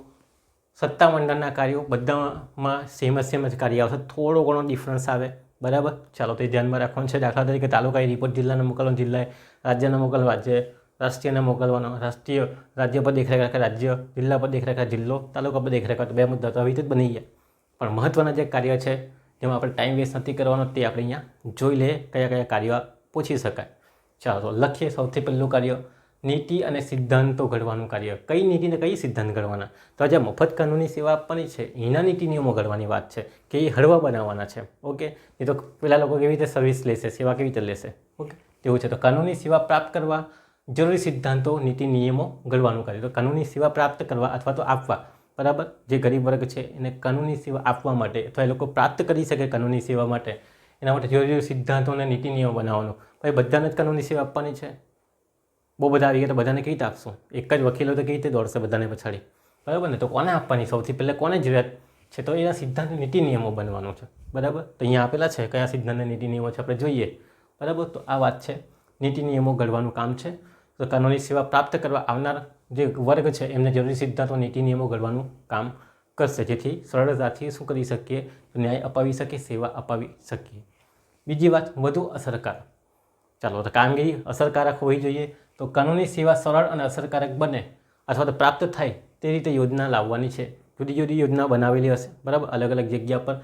સત્તામંડળના કાર્યો. બધામાં સેમ જ કાર્ય આવશે, થોડો ઘણો ડિફરન્સ આવે, બરાબર. ચાલો તો એ ધ્યાનમાં રાખવાનું છે. દાખલા તરીકે તાલુકાએ રિપોર્ટ જિલ્લાને મોકલવાનો, જિલ્લાએ રાજ્યને મોકલવા, રાજ્ય રાષ્ટ્રીયને મોકલવાનો, રાષ્ટ્રીય રાજ્ય પર દેખરેખ રાખે રાજ્ય, જિલ્લા પર દેખરેખ રાખે જિલ્લો, તાલુકા પર દેખરેખ રાખે. 2 મુદ્દા તો આવી રીતે જ બની ગયા. પણ મહત્ત્વના જે કાર્ય છે જેમાં આપણે ટાઈમ વેસ્ટ નથી કરવાનો તે આપણે અહીંયા જોઈ લઈએ કયા કયા કાર્યો પૂછી શકાય. ચાલો તો લખીએ. સૌથી પહેલું કાર્ય નીતિ અને સિદ્ધાંતો ઘડવાનું કાર્ય. કઈ નીતિ ને કઈ સિદ્ધાંત ઘડવાના? તો જે મફત કાનૂની સેવા આપવાની છે એના નીતિ નિયમો ઘડવાની વાત છે કે એ હળવા બનાવવાના છે. ઓકે, એ તો પેલા લોકો કેવી રીતે સર્વિસ લેશે, સેવા કેવી રીતે લેશે, ઓકે તેવું છે. તો કાનૂની સેવા પ્રાપ્ત કરવા જરૂરી સિદ્ધાંતો નીતિ નિયમો ઘડવાનું કાર્ય. તો કાનૂની સેવા પ્રાપ્ત કરવા અથવા તો આપવા, બરાબર. જે ગરીબ વર્ગ છે એને કાનૂની સેવા આપવા માટે અથવા એ લોકો પ્રાપ્ત કરી શકે કાનૂની સેવા માટે એના માટે જરૂરી સિદ્ધાંતો અને નીતિ નિયમો બનાવવાનો. ભાઈ બધાને જ કાનૂની સેવા આપવાની છે, બહુ બધા આવી ગયા તો બધાને કેવી રીતે આપશું? એક જ વકીલો તો કેવી રીતે દોડશે બધાને પછાડી, બરાબર ને? તો કોને આપવાની? સૌથી પહેલાં કોને જરૂરિયાત છે? તો એના સિદ્ધાંત નીતિ નિયમો બનવાનું છે, બરાબર? તો અહીંયા આપેલા છે કયા સિદ્ધાંત નીતિ નિયમો છે, આપણે જોઈએ, બરાબર? તો આ વાત છે, નીતિ નિયમો ઘડવાનું કામ છે. તો કાનૂની સેવા પ્રાપ્ત કરવા આવનાર જે વર્ગ છે એમને જરૂરી સિદ્ધાંતો નીતિ નિયમો ઘડવાનું કામ કરશે, જેથી સરળતાથી શું કરી શકીએ? ન્યાય અપાવી શકીએ, સેવા અપાવી શકીએ. બીજી વાત, વધુ અસરકારક. ચાલો, તો કામગીરી અસરકારક હોવી જોઈએ. તો કાનૂની સેવા સરળ અને અસરકારક બને અથવા તો પ્રાપ્ત થાય તે રીતે યોજના લાવવાની છે. જુદી જુદી યોજના બનાવેલી હશે, બરાબર? અલગ અલગ જગ્યા પર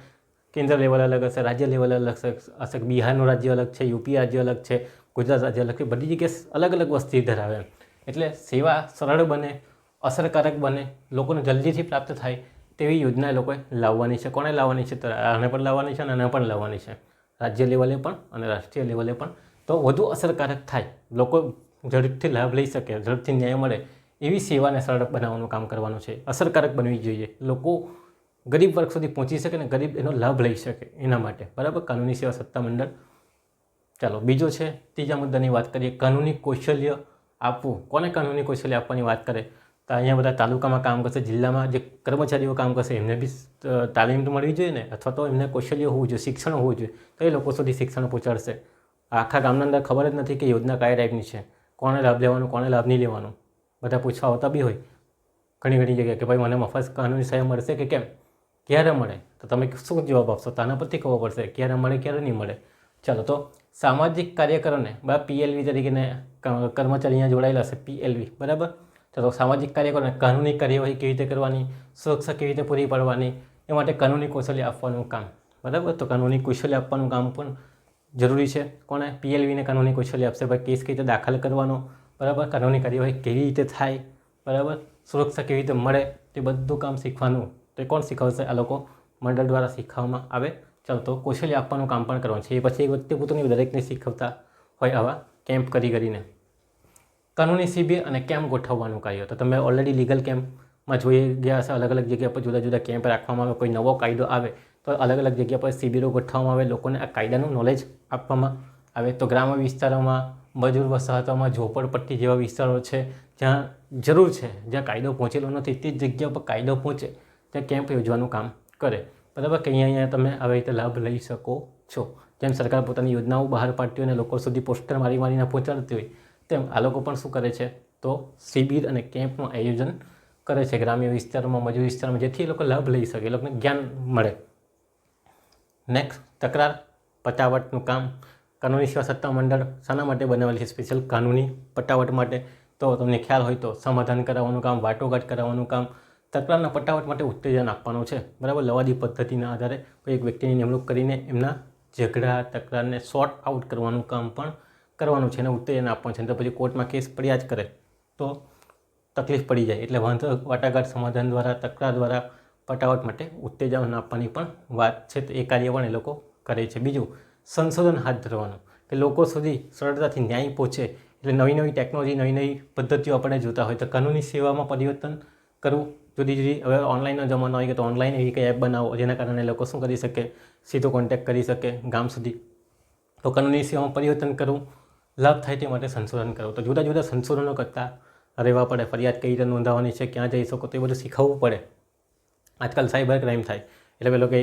કેન્દ્ર લેવલ અલગ હશે, રાજ્ય લેવલ અલગ હશે, બિહારનું રાજ્ય અલગ છે, યુપી રાજ્ય અલગ છે, ગુજરાત રાજ્ય અલગ છે, બધી જગ્યાએ અલગ અલગ વસ્તી ધરાવે. એટલે સેવા સરળ બને, અસરકારક બને, લોકોને જલ્દીથી પ્રાપ્ત થાય તેવી યોજના એ લોકોએ લાવવાની છે. કોણે લાવવાની છે? તો આને પણ લાવવાની છે અને આને પણ લાવવાની છે, રાજ્ય લેવલે પણ અને રાષ્ટ્રીય લેવલે પણ. તો વધુ અસરકારક થાય, લોકો ઝડપથી લાભ લઈ શકે, ઝડપથી ન્યાય મળે એવી સેવાને સરળ બનાવવાનું કામ કરવાનું છે. અસરકારક બનવી જોઈએ, લોકો ગરીબ વર્ગ સુધી પહોંચી શકે ને ગરીબ એનો લાભ લઈ શકે એના માટે, બરાબર? કાનૂની સેવા સત્તામંડળ. ચાલો, બીજો છે, ત્રીજા મુદ્દાની વાત કરીએ, કાનૂની કૌશલ્ય આપવું. કોને કાનૂની કૌશલ્ય આપવાની વાત કરે તો અહીંયા બધા તાલુકામાં કામ કરશે, જિલ્લામાં જે કર્મચારીઓ કામ કરશે એમને બી તાલીમ તો મળવી જોઈએ ને, અથવા તો એમને કૌશલ્ય હોવું જોઈએ, શિક્ષણ હોવું જોઈએ, તો એ લોકો સુધી શિક્ષણ પહોંચાડશે. આખા ગામના અંદર ખબર જ નથી કે યોજના કયા ટાઈપની છે, કોને લાભ લેવાનો, કોને લાભ નહીં લેવાનો. બધા પૂછવા આવતા બી હોય ઘણી ઘણી જગ્યાએ કે ભાઈ મને મફત કાનૂની સહાય મળશે કે કેમ, ક્યારે મળે? તો તમે શું જવાબ આપશો? તો આના પરથી ખબર પડશે ક્યારે મળે, ક્યારે નહીં મળે. ચાલો, તો સામાજિક કાર્યકરોને બરાબર પીએલવી તરીકે કર્મચારી અહીંયા જોડાયેલા હશે, પીએલવી, બરાબર? ચાલો, સામાજિક કાર્યકરોને કાનૂની કાર્યવાહી કેવી રીતે કરવાની, સુરક્ષા કેવી રીતે પૂરી પાડવાની, એ માટે કાનૂની કૌશલ્ય આપવાનું કામ, બરાબર? તો કાનૂની કૌશલ્ય આપવાનું કામ પણ જરૂરી છે. કોને? પીએલવીને કાનૂની કૌશલ્ય આપશે. ભાઈ કેસ કેવી રીતે દાખલ કરવાનો, બરાબર? કાનૂની કાર્યવાહી કેવી રીતે થાય, બરાબર? સુરક્ષા કેવી રીતે મળે, તે બધું કામ શીખવાનું. તો એ કોણ શીખવશે? આ લોકો મંડળ દ્વારા શીખવવામાં આવે. ચાલો, તો કૌશલ્ય આપવાનું કામ પણ કરવાનું છે. એ પછી એક વ્યક્તિ પોતાની દરેકને શીખવતા હોય આવા કેમ્પ કરીને. કાનૂની શિબિર અને કેમ્પ ગોઠવવાનું કાર્ય. તો તમે ઓલરેડી લીગલ કેમ્પમાં જોઈ ગયા હશે, અલગ અલગ જગ્યા પર જુદા જુદા કેમ્પ રાખવામાં આવે. કોઈ નવો કાયદો આવે તો અલગ અલગ જગ્યા પર શિબિરો ગોઠવવામાં આવે, લોકોને આ કાયદાનું નોલેજ આપવામાં આવે. તો ગ્રામ્ય વિસ્તારોમાં, મજૂર વસાહતોમાં, ઝોપડપટ્ટી જેવા વિસ્તારો છે જ્યાં જરૂર છે, જ્યાં કાયદો પહોંચેલો નથી, તે જગ્યા પર કાયદો પહોંચે ત્યાં કેમ્પ યોજવાનું કામ કરે, બરાબર? કે અહીંયા તમે આવી રીતે લાભ લઈ શકો છો. જેમ સરકાર પોતાની યોજનાઓ બહાર પાડતી હોય અને લોકો સુધી પોસ્ટર મારીને પહોંચાડતી હોય, તેમ આ લોકો પણ શું કરે છે? તો શિબિર અને કેમ્પનું આયોજન કરે છે ગ્રામ્ય વિસ્તારોમાં, મજૂર વિસ્તારોમાં, જેથી એ લોકો લાભ લઈ શકે, એ લોકોને જ્ઞાન મળે. નેક્સ્ટ, તકરાર પટાવટનું કામ. કાનૂની સેવા સત્તામંડળ શાના માટે બનાવેલી છે? સ્પેશિયલ કાનૂની પટાવટ માટે. તો તમને ખ્યાલ હોય તો સમાધાન કરાવવાનું કામ, વાટોઘાટ કરાવવાનું કામ, તકરારના પટાવટ માટે ઉત્તેજન આપવાનું છે, બરાબર? લવાદી પદ્ધતિના આધારે કોઈ એક વ્યક્તિની નિમણૂક કરીને એમના ઝઘડા, તકરારને સોર્ટ આઉટ કરવાનું કામ પણ કરવાનું છે અને ઉત્તેજન આપવાનું છે. તો પછી કોર્ટમાં કેસ પડ્યા જ કરે તો તકલીફ પડી જાય. એટલે વાટાઘાટ, સમાધાન દ્વારા, તકરાર દ્વારા પટાવટ માટે ઉત્તેજન આપવાની પણ વાત છે. તો એ કાર્ય પણ એ લોકો કરે છે. બીજું, સંશોધન હાથ ધરવાનું, કે લોકો સુધી સરળતાથી ન્યાય પહોંચે. એટલે નવી નવી ટેકનોલોજી, નવી નવી પદ્ધતિઓ આપણે જોતા હોય તો કાનૂની સેવામાં પરિવર્તન કરવું. જુદી જુદી, હવે ઓનલાઈનનો જમાનો આવી ગયો તો ઓનલાઈન એવી કંઈ એપ બનાવો જેના કારણે લોકો શું કરી શકે? સીધો કોન્ટેક્ટ કરી શકે ગામ સુધી. તો કાનૂની સેવામાં પરિવર્તન કરવું, લાભ થાય તે માટે સંશોધન કરવું. તો જુદા જુદા સંશોધનો કરતા રહેવા પડે. ફરિયાદ કઈ રીતે નોંધાવવાની છે, ક્યાં જઈ શકો, તો એ બધું શીખવવું પડે. આજકાલ સાયબર ક્રાઇમ થાય એટલે પેલો કે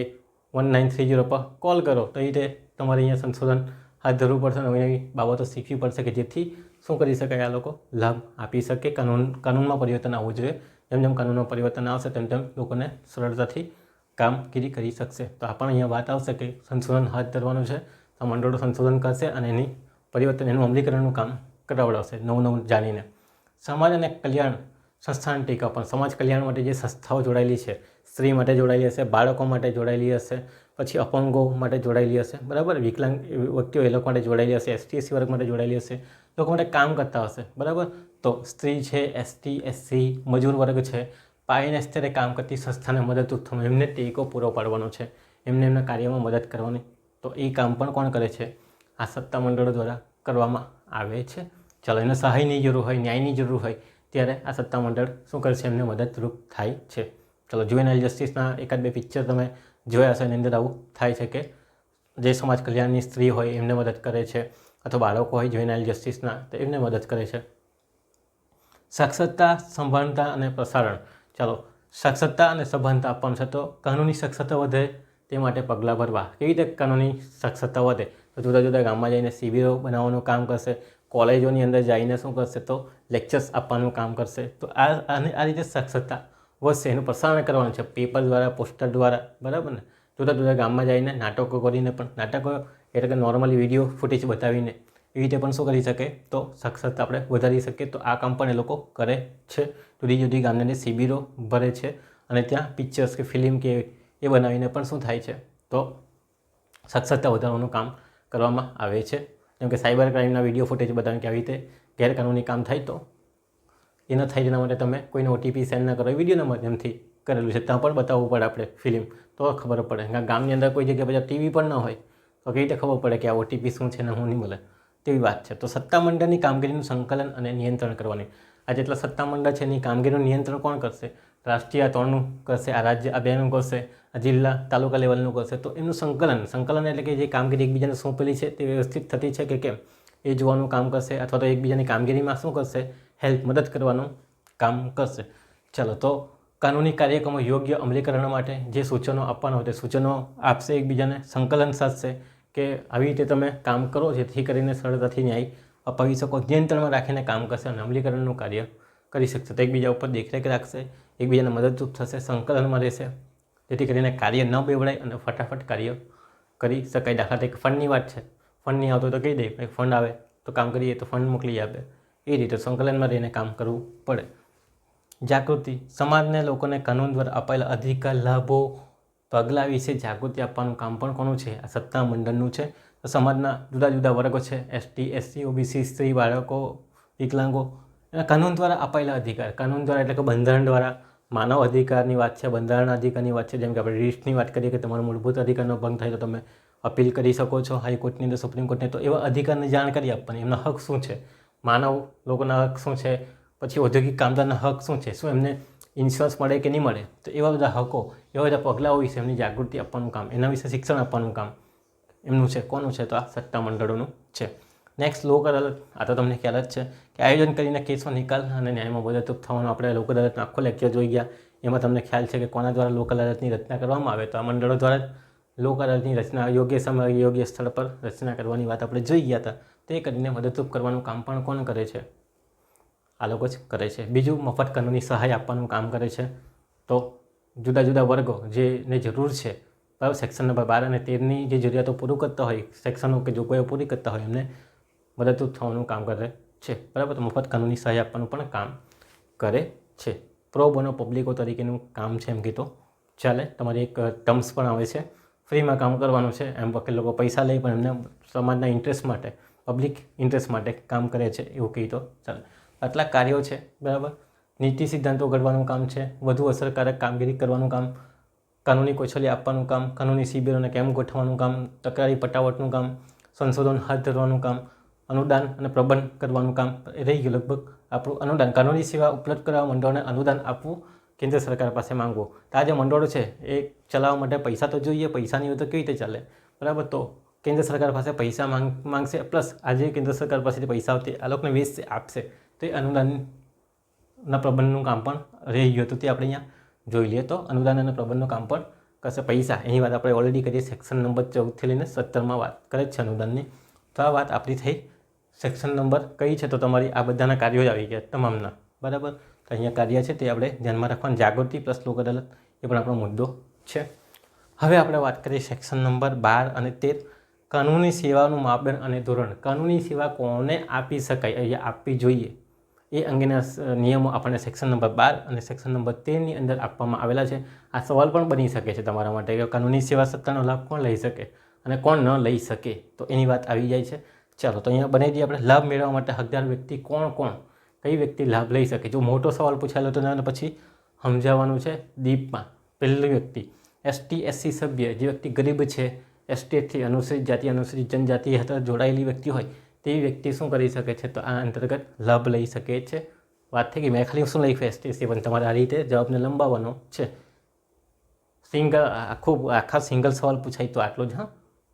1930 પર કોલ કરો, તો એ રીતે તમારે અહીંયા સંશોધન હાથ ધરવું પડશે, નવી નવી બાબતો શીખવી પડશે કે જેથી શું કરી શકાય? આ લોકો લાભ આપી શકે. કાનૂનમાં પરિવર્તન આવવું જોઈએ. જેમ જેમ કાનૂનમાં પરિવર્તન આવશે તેમ તેમ લોકોને સરળતાથી કામગીરી કરી શકશે. તો આ પણ અહીંયા વાત આવશે કે સંશોધન હાથ ધરવાનું છે. તો મંડળો સંશોધન કરશે અને એની પરિવર્તન, એનું અમલીકરણનું કામ કરાવડાવશે નવું જાણીને. સમાજ અને કલ્યાણ સંસ્થાન ટીકા. પણ સમાજ કલ્યાણ માટે જે સંસ્થાઓ જોડાયેલી છે, સ્ત્રી માટે જોડાયેલી હશે, બાળકો માટે જોડાયેલી હશે, પછી અપંગો માટે જોડાયેલી હશે, બરાબર? વિકલાંગ વ્યક્તિઓ એ લોકો માટે જોડાયેલી હશે, ST SC વર્ગ માટે જોડાયેલી હશે, લોકો માટે કામ કરતા હશે, બરાબર? તો સ્ત્રી છે, ST SC, મજૂર વર્ગ છે, પાયાના સ્તરે કામ કરતી સંસ્થાને મદદરૂપ થવાનું, એમને ટેકો પૂરો પાડવાનો છે, એમને એમના કાર્યમાં મદદ કરવાની. તો એ કામ પણ કોણ કરે છે? આ સત્તામંડળો દ્વારા કરવામાં આવે છે. ચાલો, એને સહાયની જરૂર હોય, ન્યાયની જરૂર હોય ત્યારે આ સત્તામંડળ શું કરે છે? એમને મદદરૂપ થાય છે. ચાલો, જુવેનાઇલ જસ્ટિસના એકાદ બે પિક્ચર તમે જોયા હશે, એની અંદર આવું થાય છે કે જે સમાજ કલ્યાણની સ્ત્રી હોય એમને મદદ કરે છે, અથવા બાળકો હોય જ્યુવેનાઇલ જસ્ટિસના તો એમને મદદ કરે છે. સાક્ષરતા, સભાનતા અને પ્રસારણ. ચાલો, સાક્ષરતા અને સભાનતા આપવાનું છે, તો કાનૂની સાક્ષરતા વધે તે માટે પગલાં ભરવા. કેવી રીતે કાનૂની સાક્ષરતા વધે? તો જુદા જુદા ગામમાં જઈને શિબિરો બનાવવાનું કામ કરશે, કોલેજોની અંદર જઈને શું કરશે, તો લેક્ચર્સ આપવાનું કામ કરશે. તો આ રીતે સાક્ષરતા વધશે. એનું પ્રસારણ કરવાનું છે પેપર દ્વારા, પોસ્ટર દ્વારા, બરાબર ને. જુદા જુદા ગામમાં જઈને નાટકો કરીને પણ, નાટકો એટલે કે નોર્મલી વિડીયો ફૂટેજ બતાવીને એવી રીતે પણ શું કરી શકે, તો સાક્ષરતા આપણે વધારી શકીએ. તો આ કામ પણ એ લોકો કરે છે. જુદી જુદી ગામની અંદર શિબિરો ભરે છે અને ત્યાં પિક્ચર્સ કે ફિલ્મ કે એ બનાવીને પણ શું થાય છે, તો સાક્ષરતા વધારવાનું કામ કરવામાં આવે છે. જેમ કે સાયબર ક્રાઇમના વિડીયો ફૂટેજ બતાવીને કે આવી રીતે ગેરકાનૂની કામ થાય તો એ ન થાય તેના માટે તમે કોઈને OTP સેન્ડ ન કરો, વિડીયોના માધ્યમથી કરેલું છે. ત્યાં પણ બતાવવું પડે આપણે ફિલ્મ, તો ખબર પડે. ગામની અંદર કોઈ જગ્યાએ બધા ટીવી પણ ન હોય તો કેવી રીતે ખબર પડે કે આ OTP શું છે ને શું નહીં મળે, તેવી વાત છે. તો સત્તામંડળની કામગીરીનું સંકલન અને નિયંત્રણ કરવાની. આ જેટલા સત્તામંડળ છે એની કામગીરીનું નિયંત્રણ કોણ કરશે? રાષ્ટ્રીય આ 3નું કરશે, આ રાજ્ય આ 2નું કરશે, આ જિલ્લા તાલુકા લેવલનું કરશે. તો એનું સંકલન એટલે કે જે કામગીરી એકબીજાને સોંપેલી છે તે વ્યવસ્થિત થતી છે કે કેમ એ જોવાનું કામ કરશે, અથવા તો એકબીજાની કામગીરીમાં શું કરશે, મદદ કરવાનું કામ કરશે. ચાલો, તો કાનૂની કાર્યક્રમો યોગ્ય અમલીકરણ માટે જે સૂચનો આપવાના હોય તે સૂચનો આપશે, એકબીજાને સંકલન સાધશે કે આવી રીતે તમે કામ કરો જેથી કરીને સરળતાથી ન્યાય અપાવી શકો. નિયંત્રણમાં રાખીને કામ કરશે અને અમલીકરણનું કાર્ય કરી શકશે. તો એકબીજા ઉપર દેખરેખ રાખશે, એકબીજાને મદદરૂપ થશે, સંકલનમાં રહેશે, જેથી કરીને કાર્ય ન બેવડાય અને ફટાફટ કાર્ય કરી શકાય. દાખલા તરીકે ફંડની વાત છે, ફંડ નહીં આવતો તો કહી દે ફંડ આવે તો કામ કરીએ તો ફંડ મોકલી આપે. એ રીતે સંકલનમાં રહીને કામ કરવું પડે. જાગૃતિ. સમાજને લોકોને કાનૂન દ્વારા અપાયેલા અધિકાર, લાભો, પગલાં વિશે જાગૃતિ આપવાનું કામ પણ કોનું છે? આ સત્તા મંડળનું છે. તો સમાજના જુદા જુદા વર્ગો છે, ST, SC, OBC, સ્ત્રી, બાળકો, વિકલાંગો, એના કાનૂન દ્વારા અપાયેલા અધિકાર. કાનૂન દ્વારા એટલે કે બંધારણ દ્વારા માનવ અધિકારની વાત છે, બંધારણના અધિકારની વાત છે. જેમ કે આપણે રીટ્સની વાત કરીએ કે તમારો મૂળભૂત અધિકારનો ભંગ થાય તો તમે અપીલ કરી શકો છો હાઈકોર્ટની અંદર, સુપ્રીમ કોર્ટની. તો એવા અધિકારની જાણકારી આપવાની, એમના હક શું છે, માનવ લોકોના હક શું છે, પછી ઔદ્યોગિક કામદારના હક શું છે, શું એમને ઇન્સ્યોરન્સ મળે કે નહીં મળે, તો એવા બધા હકો, એવા બધા પગલાઓ વિશે એમની જાગૃતિ આપવાનું કામ, એના વિશે શિક્ષણ આપવાનું કામ એમનું છે. કોનું છે? તો આ સત્તા મંડળોનું છે. નેક્સ્ટ, લોક અદાલત. આ તો તમને ખ્યાલ જ છે કે આયોજન કરીને કેસો નિકાલ અને ન્યાયમાં મદદરૂપ થવાનું. આપણે લોક અદાલતનો આખો લેક્ચર જોઈ ગયા, એમાં તમને ખ્યાલ છે કે કોના દ્વારા લોક અદાલતની રચના કરવામાં આવે, તો આ મંડળો દ્વારા જ લોક અદાલતની રચના યોગ્ય સમય યોગ્ય સ્થળ પર રચના કરવાની વાત આપણે જોઈ ગયા હતા. તે કરીને મદદરૂપ કરવાનું કામ પણ કોણ કરે છે? આ લોકો જ કરે છે. બીજું, મફત કાનૂની સહાય આપવાનું કામ કરે છે. તો જુદા જુદા વર્ગો જેને જરૂર છે, બરાબર, સેક્શન નંબર 12 અને 13ની જે જરૂરિયાતો પૂરું કરતા હોય, સેક્શનો કે જોગવાઈઓ પૂરી કરતા હોય, એમને મદદરૂપ થવાનું કામ કરે છે, બરાબર. તો મફત કાનૂની સહાય આપવાનું પણ કામ કરે છે. પ્રો બોનો પબ્લિકો તરીકેનું કામ છે એમ કીધું ચાલે. તમારી એક ટર્મ્સ પણ આવે છે, ફ્રીમાં કામ કરવાનું છે. એમ વકીલ લોકો પૈસા લે પણ એમને સમાજના ઇન્ટરેસ્ટ માટે, પબ્લિક ઇન્ટરેસ્ટ માટે કામ કરે છે એવું કહી તો ચાલે. આટલા કાર્યો છે, બરાબર. નીતિ સિદ્ધાંતો ઘડવાનું કામ છે, વધુ અસરકારક કામગીરી કરવાનું કામ, કાનૂની કૌશલ્ય આપવાનું કામ, કાનૂની શિબિરોને કેમ ગોઠવવાનું કામ, તકરારી પટાવટનું કામ, સંશોધન હાથ ધરવાનું કામ, અનુદાન અને પ્રબંધ કરવાનું કામ. રહી ગયું લગભગ આપણું અનુદાન. કાનૂની સેવા ઉપલબ્ધ કરવા મંડળોને અનુદાન આપવું, કેન્દ્ર સરકાર પાસે માંગવું. તો આ જે મંડળો છે એ ચલાવવા માટે પૈસા તો જોઈએ, પૈસાની હોય તો કેવી રીતે ચાલે, બરાબર. તો કેન્દ્ર સરકાર પાસે પૈસા માંગશે, પ્લસ આજે કેન્દ્ર સરકાર પાસેથી પૈસા આવતી આ લોકોને વેચશે, આપશે. તો એ અનુદાનના પ્રબંધનું કામ પણ રહી ગયું હતું, તે આપણે અહીંયા જોઈ લઈએ. તો અનુદાન અને પ્રબંધનું કામ પણ કરશે. પૈસા એની વાત આપણે ઓલરેડી કરીએ, સેક્શન નંબર 14થી લઈને 17માં વાત કરે છે અનુદાનની. તો આ વાત આપણી થઈ. સેક્શન નંબર કઈ છે? તો તમારી આ બધાના કાર્યો જ આવી ગયા તમામના, બરાબર. તો અહીંયા કાર્ય છે તે આપણે ધ્યાનમાં રાખવાનું. જાગૃતિ પ્લસ લોક અદાલત એ પણ આપણો મુદ્દો છે. હવે આપણે વાત કરીએ સેક્શન નંબર 12 અને 13, કાનૂની સેવાનું માપદંડ અને ધોરણ. કાનૂની સેવા કોને આપી શકાય, અહીંયા આપવી જોઈએ, એ અંગેના નિયમો આપણને સેક્શન નંબર 12 અને સેક્શન નંબર 13ની અંદર આપવામાં આવેલા છે. આ સવાલ પણ બની શકે છે તમારા માટે કે કાનૂની સેવા સત્તાનો લાભ કોણ લઈ શકે અને કોણ ન લઈ શકે, તો એની વાત આવી જાય છે. ચાલો, તો અહીંયા બનાવી દઈએ આપણે. લાભ મેળવવા માટે હકદાર વ્યક્તિ કોણ, કઈ વ્યક્તિ લાભ લઈ શકે? જો મોટો સવાલ પૂછાયેલો તો એને પછી સમજાવવાનું છે ડીપમાં. પહેલી વ્યક્તિ ST, SC સભ્ય, જે વ્યક્તિ ગરીબ છે, એસ્ટેટથી અનુસૂચિત જાતિ, અનુસૂચિત જનજાતિ હેઠળ જોડાયેલી વ્યક્તિ હોય તેવી વ્યક્તિ શું કરી શકે છે? તો આ અંતર્ગત લાભ લઈ શકે છે. વાત થઈ ગઈ. મેં ખાલી શું લખ્યું ST, SC, પણ તમારે આ રીતે જવાબને લંબાવવાનો છે. આખા સિંગલ સવાલ પૂછાય તો આટલો જ. હા,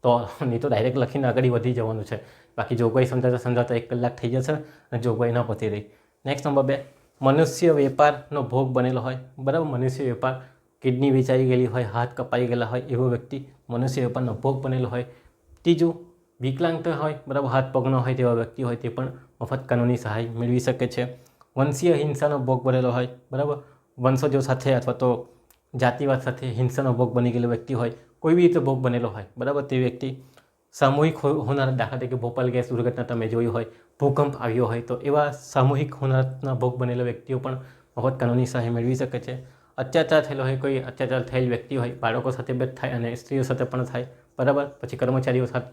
તો નહીં તો ડાયરેક્ટ લખીને આગળ વધી જવાનું છે. બાકી જોગવાઈ સમજાતા 1 કલાક થઈ જશે અને જોગવાઈ ન પતી રહી. નેક્સ્ટ નંબર 2, મનુષ્ય વેપારનો ભોગ બનેલો હોય. બરાબર, મનુષ્ય વેપાર, કિડની વેચાઈ ગયેલી હોય, હાથ કપાઈ ગયેલા હોય એવો વ્યક્તિ મનુષ્ય વેપારનો ભોગ બનેલો હોય. ત્રીજું, વિકલાંગતા હોય, બરાબર, હાથ પગ ન હોય તેવા વ્યક્તિ હોય તે પણ મફત કાનૂની સહાય મેળવી શકે છે. વંશીય હિંસાનો ભોગ બનેલો હોય, બરાબર, વંશજો સાથે અથવા તો જાતિવાદ સાથે હિંસાનો ભોગ બની ગયેલો વ્યક્તિ હોય, કોઈ બી રીતે ભોગ બનેલો હોય, બરાબર, તે વ્યક્તિ સામૂહિક હોનારત, દાખલા તરીકે ભોપાલ ગેસ દુર્ઘટના તમે જોઈ હોય, ભૂકંપ આવ્યો હોય, તો એવા સામૂહિક હોનારતના ભોગ બનેલા વ્યક્તિઓ પણ મફત કાનૂની સહાય મેળવી શકે છે. અત્યાચાર થયેલો હોય, કોઈ અત્યાચાર થયેલ વ્યક્તિ હોય, બાળકો સાથે બે થાય અને સ્ત્રીઓ સાથે પણ થાય, બરાબર, પછી કર્મચારીઓ સાથે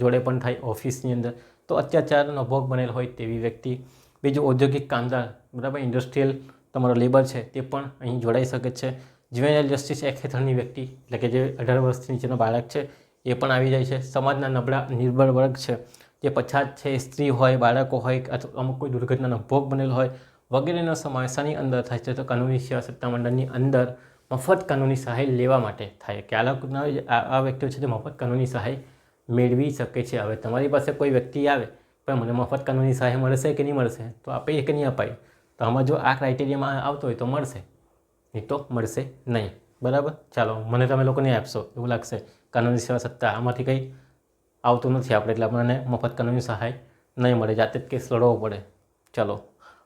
જોડે પણ થાય ઓફિસની અંદર, તો અત્યાચારનો ભોગ બનેલો હોય તેવી વ્યક્તિ. બીજું, ઔદ્યોગિક કામદાર, બરાબર, ઇન્ડસ્ટ્રીયલ તમારો લેબર છે તે પણ અહીં જોડાઈ શકે છે. જ્યુવેનાઇલ જસ્ટિસ એક્ટ હેઠળની વ્યક્તિ, એટલે કે જે 18 વર્ષથી નીચેનો બાળક છે એ પણ આવી જાય છે. સમાજના નબળા નિર્બળ વર્ગ છે, જે પછાત છે, સ્ત્રી હોય, બાળકો હોય, અથવા અમુક કોઈ દુર્ઘટનાનો ભોગ બનેલો હોય વગેરેનો સમાવેશ આની અંદર થાય છે. તો કાનૂની સેવા સત્તામંડળની અંદર મફત કાનૂની સહાય લેવા માટે થાય કે આ વ્યક્તિઓ છે તે મફત કાનૂની સહાય મેળવી શકે છે. હવે તમારી પાસે કોઈ વ્યક્તિ આવે પણ મને મફત કાનૂની સહાય મળશે કે નહીં મળશે, તો આપે કે નહીં અપાય, તો આમાં જો આ ક્રાઇટેરિયામાં આવતો હોય તો મળશે, નહીં તો મળશે નહીં. બરાબર, ચાલો, મને તમે લોકો નહીં આપશો એવું લાગશે, કાનૂની સેવા સત્તા આમાંથી કંઈ આવતું નથી આપણે, એટલે આપણને મફત કાનૂની સહાય નહીં મળે, જાતે જ કેસ લડવો પડે. ચાલો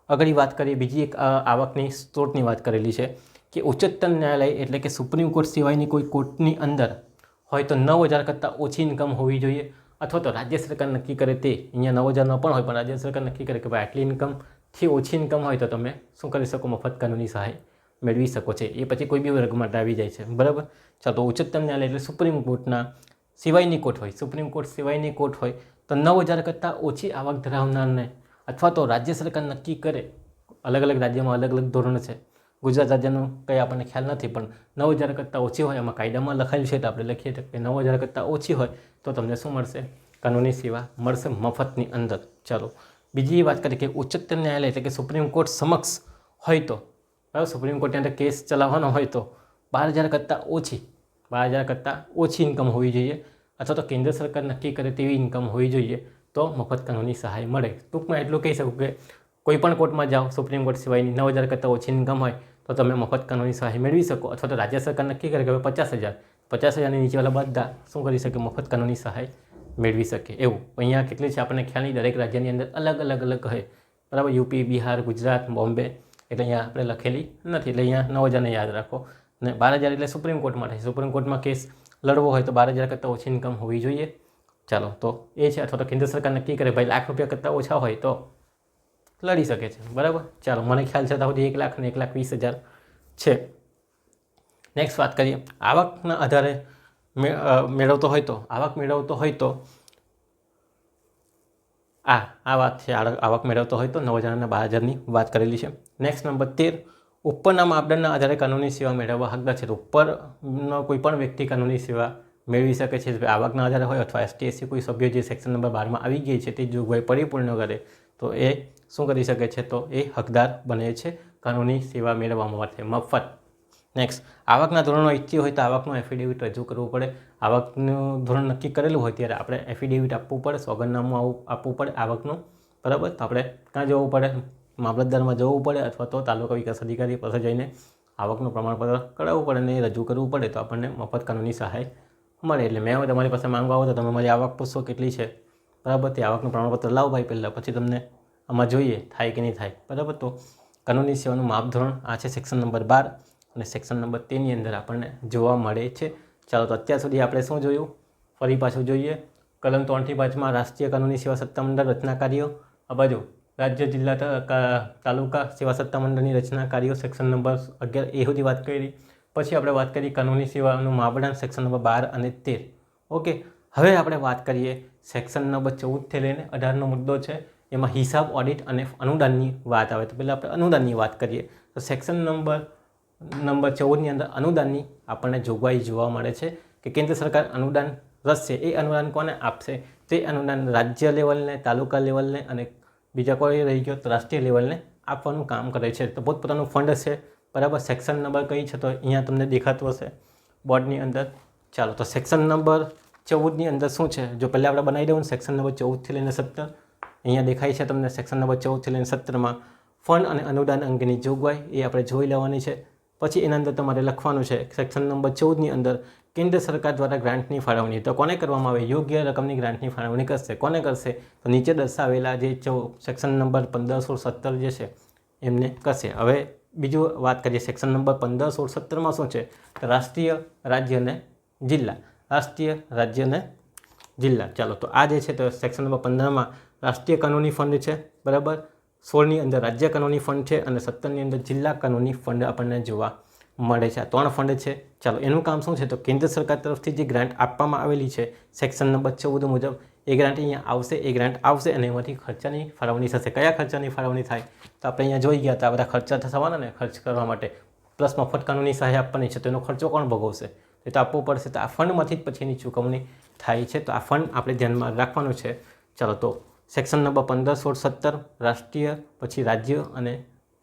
આગળ વાત કરીએ. બીજી એક આવકની સ્ત્રોતની વાત કરેલી છે કે ઉચ્ચતમ ન્યાયાલય એટલે કે સુપ્રીમ કોર્ટ સિવાયની કોઈ કોર્ટની અંદર હોય તો 9,000 કરતાં ઓછી ઇન્કમ હોવી જોઈએ, અથવા તો રાજ્ય સરકાર નક્કી કરે તે, અહીંયા 9,000 ન પણ હોય પણ રાજ્ય સરકાર નક્કી કરે કે ભાઈ આટલી ઇન્કમથી ઓછી ઇન્કમ હોય તો તમે શું કરી શકો, મફત કાનૂની સહાય મેળવી શકો છે. એ પછી કોઈ બી વર્ગ માટે આવી જાય છે. બરાબર, ચાલો, ઉચ્ચતમ ન્યાયાલય એટલે સુપ્રીમ કોર્ટના સિવાયની કોર્ટ હોય, સુપ્રીમ કોર્ટ સિવાયની કોર્ટ હોય તો 9,000 કરતાં ઓછી આવક ધરાવનારને, અથવા તો રાજ્ય સરકાર નક્કી કરે, અલગ અલગ રાજ્યમાં અલગ અલગ ધોરણ છે, ગુજરાત રાજ્યનું કંઈ આપણને ખ્યાલ નથી, પણ 9,000 કરતાં ઓછી હોય, એમાં કાયદામાં લખાયેલું છે તો આપણે લખીએ કે 9,000 કરતાં ઓછી હોય તો તમને શું મળશે, કાનૂની સેવા મળશે મફતની અંદર. ચાલો બીજી વાત કરીએ કે ઉચ્ચતમ ન્યાયાલય એટલે કે સુપ્રીમ કોર્ટ સમક્ષ હોય તો, બરાબર, સુપ્રીમ કોર્ટની અંદર કેસ ચલાવવાનો હોય તો 12,000 કરતાં ઓછી ઇન્કમ હોવી જોઈએ, અથવા તો કેન્દ્ર સરકાર નક્કી કરે તેવી ઇન્કમ હોવી જોઈએ તો મફત કાનૂની સહાય મળે. ટૂંકમાં એટલું કહી શકું કે કોઈ પણ કોર્ટમાં જાઓ સુપ્રીમ કોર્ટ સિવાયની, 9,000 કરતાં ઓછી ઇન્કમ હોય તો તમે મફત કાનૂની સહાય મેળવી શકો, અથવા તો રાજ્ય સરકાર નક્કી કરે કે હવે 50,000ની નીચેવાળા બધા શું કરી શકે, મફત કાનૂની સહાય મેળવી શકે. એવું અહીંયા કેટલી છે આપણને ખ્યાલ નહીં, દરેક રાજ્યની અંદર અલગ અલગ હોય, બરાબર, યુપી, બિહાર, ગુજરાત, બોમ્બે, એટલે અહીંયા આપણે લખેલી નથી, એટલે અહીંયા 9,000ને યાદ રાખો. અને 12,000 એટલે સુપ્રીમ કોર્ટમાં થાય, સુપ્રીમ કોર્ટમાં કેસ લડવો હોય તો 12,000 કરતાં ઓછી ઇન્કમ હોવી જોઈએ. ચાલો, તો એ છે. અથવા તો કેન્દ્ર સરકાર નક્કી કરે ભાઈ ₹1,00,000 કરતાં ઓછા હોય તો લડી શકે છે. બરાબર, ચાલો, મને ખ્યાલ છે ત્યાં સુધી 1,00,000 અને 1,20,000 છે. નેક્સ્ટ વાત કરીએ, આવકના આધારે મેળવતો હોય તો આ વાત છે, આવક મેળવતો હોય તો 9,000 અને 12,000ની વાત કરેલી છે. નેક્સ્ટ નંબર 13, ઉપરના માપદંડના આધારે કાનૂની સેવા મેળવવા હકદાર છે. તો ઉપરનો કોઈ પણ વ્યક્તિ કાનૂની સેવા મેળવી શકે છે. આવકના આધારે હોય અથવા ST/SC કોઈ સભ્ય જે સેક્શન નંબર 12માં આવી ગઈ છે તે જોગવાઈ પરિપૂર્ણ કરે તો એ શું કરી શકે છે, તો એ હકદાર બને છે કાનૂની સેવા મેળવવા માટે મફત. નેક્સ્ટ, આવકના ધોરણો ઈચ્છીએ હોય તો આવકનું એફિડેવિટ રજૂ કરવું પડે. આવકનું ધોરણ નક્કી કરેલું હોય ત્યારે આપણે એફિડેવિટ આપવું પડે, સોગંદનામું આપવું પડે આવકનું, બરાબર. તો આપણે ક્યાં જવું પડે, મામલતદારમાં જવું પડે, અથવા તો તાલુકા વિકાસ અધિકારી પાસે જઈને આવકનું પ્રમાણપત્ર કઢાવવું પડે અને એ રજૂ કરવું પડે તો આપણને મફત કાનૂની સહાય મળે. એટલે મેં તમારી પાસે માંગવા આવો તો તમે મારી આવક પૂછશો કેટલી છે, બરાબર, તે આવકનું પ્રમાણપત્ર લાવો ભાઈ પહેલાં, પછી તમને આમાં જોઈએ થાય કે નહીં થાય, બરાબર. તો કાનૂની સેવાનું માપધોરણ આ છે સેક્શન નંબર 12 અને સેક્શન નંબર 13ની અંદર આપણને જોવા મળે છે. ચાલો, તો અત્યાર સુધી આપણે શું જોયું, ફરી પાછું જોઈએ. કલમ 3 થી 5માં રાષ્ટ્રીય કાનૂની સેવા સત્તામંડળ રચના કાર્યો, આ બાજુ રાજ્ય, જિલ્લા, તાલુકા સેવા સત્તામંડળની રચના કાર્યો સેક્શન નંબર 11 એ સુધી વાત કરી. પછી આપણે વાત કરી કાનૂની સેવાનું માપદંડ સેક્શન નંબર 12 અને 13. ઓકે, હવે આપણે વાત કરીએ સેક્શન નંબર 14થી લઈને 18નો મુદ્દો છે, એમાં હિસાબ, ઓડિટ અને અનુદાનની વાત આવે. તો પહેલાં આપણે અનુદાનની વાત કરીએ. તો સેક્શન નંબર 14ની અંદર અનુદાનની આપણને જોગવાઈ જોવા મળે છે કે કેન્દ્ર સરકાર અનુદાન રચશે, એ અનુદાન કોને આપશે, તે અનુદાન રાજ્ય લેવલને, તાલુકા લેવલને અને બીજા કોઈ રહી ગયો તો રાષ્ટ્રીય લેવલને આપવાનું કામ કરે છે. તો પોતપોતાનું ફંડ છે, બરાબર. સેક્શન નંબર કઈ છે તો અહીંયા તમને દેખાતું હશે બોર્ડની અંદર. ચાલો, તો સેક્શન નંબર 14ની અંદર શું છે, જો પહેલાં આપણે બનાવી દઉં સેક્શન નંબર 14થી લઈને 17, અહીંયા દેખાય છે તમને સેક્શન નંબર 14થી લઈને 17માં ફંડ અને અનુદાન અંગેની જોગવાઈ એ આપણે જોઈ લેવાની છે. પછી એના અંદર તમારે લખવાનું છે સેક્શન નંબર 14ની અંદર કેન્દ્ર સરકાર દ્વારા ગ્રાન્ટની ફાળવણી તો કોને કરવામાં આવે, યોગ્ય રકમની ગ્રાન્ટની ફાળવણી કરશે. કોને કરશે, તો નીચે દર્શાવેલા જે સેક્શન નંબર 15, 16, 17 જે છે એમને કરશે. હવે બીજું વાત કરીએ સેક્શન નંબર 15, 16, 17માં શું છે, તો રાષ્ટ્રીય, રાજ્ય અને જિલ્લા. રાષ્ટ્રીય, રાજ્ય અને જિલ્લા. ચાલો, તો આ જે છે તો સેક્શન નંબર 15માં રાષ્ટ્રીય કાનૂની ફંડ છે, બરાબર. 16ની અંદર રાજ્ય કાનૂની ફંડ છે અને 17ની અંદર જિલ્લા કાનૂની ફંડ આપણને જોવા મળે છે. આ 3 ફંડ છે. ચાલો, એનું કામ શું છે, તો કેન્દ્ર સરકાર તરફથી જે ગ્રાન્ટ આપવામાં આવેલી છે સેક્શન નંબર 14 મુજબ એ ગ્રાન્ટ અહીંયા આવશે, એ ગ્રાન્ટ આવશે અને એમાંથી ખર્ચાની ફાળવણી થશે. કયા ખર્ચાની ફાળવણી થાય, તો આપણે અહીંયા જોઈ ગયા હતા આ બધા ખર્ચા થવાના ને ખર્ચ કરવા માટે, પ્લસ મફત કાનૂની સહાય આપવાની છે તો એનો ખર્ચો કોણ ભોગવશે, એ તો આપવું પડશે. તો આ ફંડમાંથી જ પછી એની ચૂકવણી થાય છે. તો આ ફંડ આપણે ધ્યાનમાં રાખવાનું છે. ચાલો, તો સેક્શન નંબર 15, 16, 17 રાષ્ટ્રીય, પછી રાજ્ય અને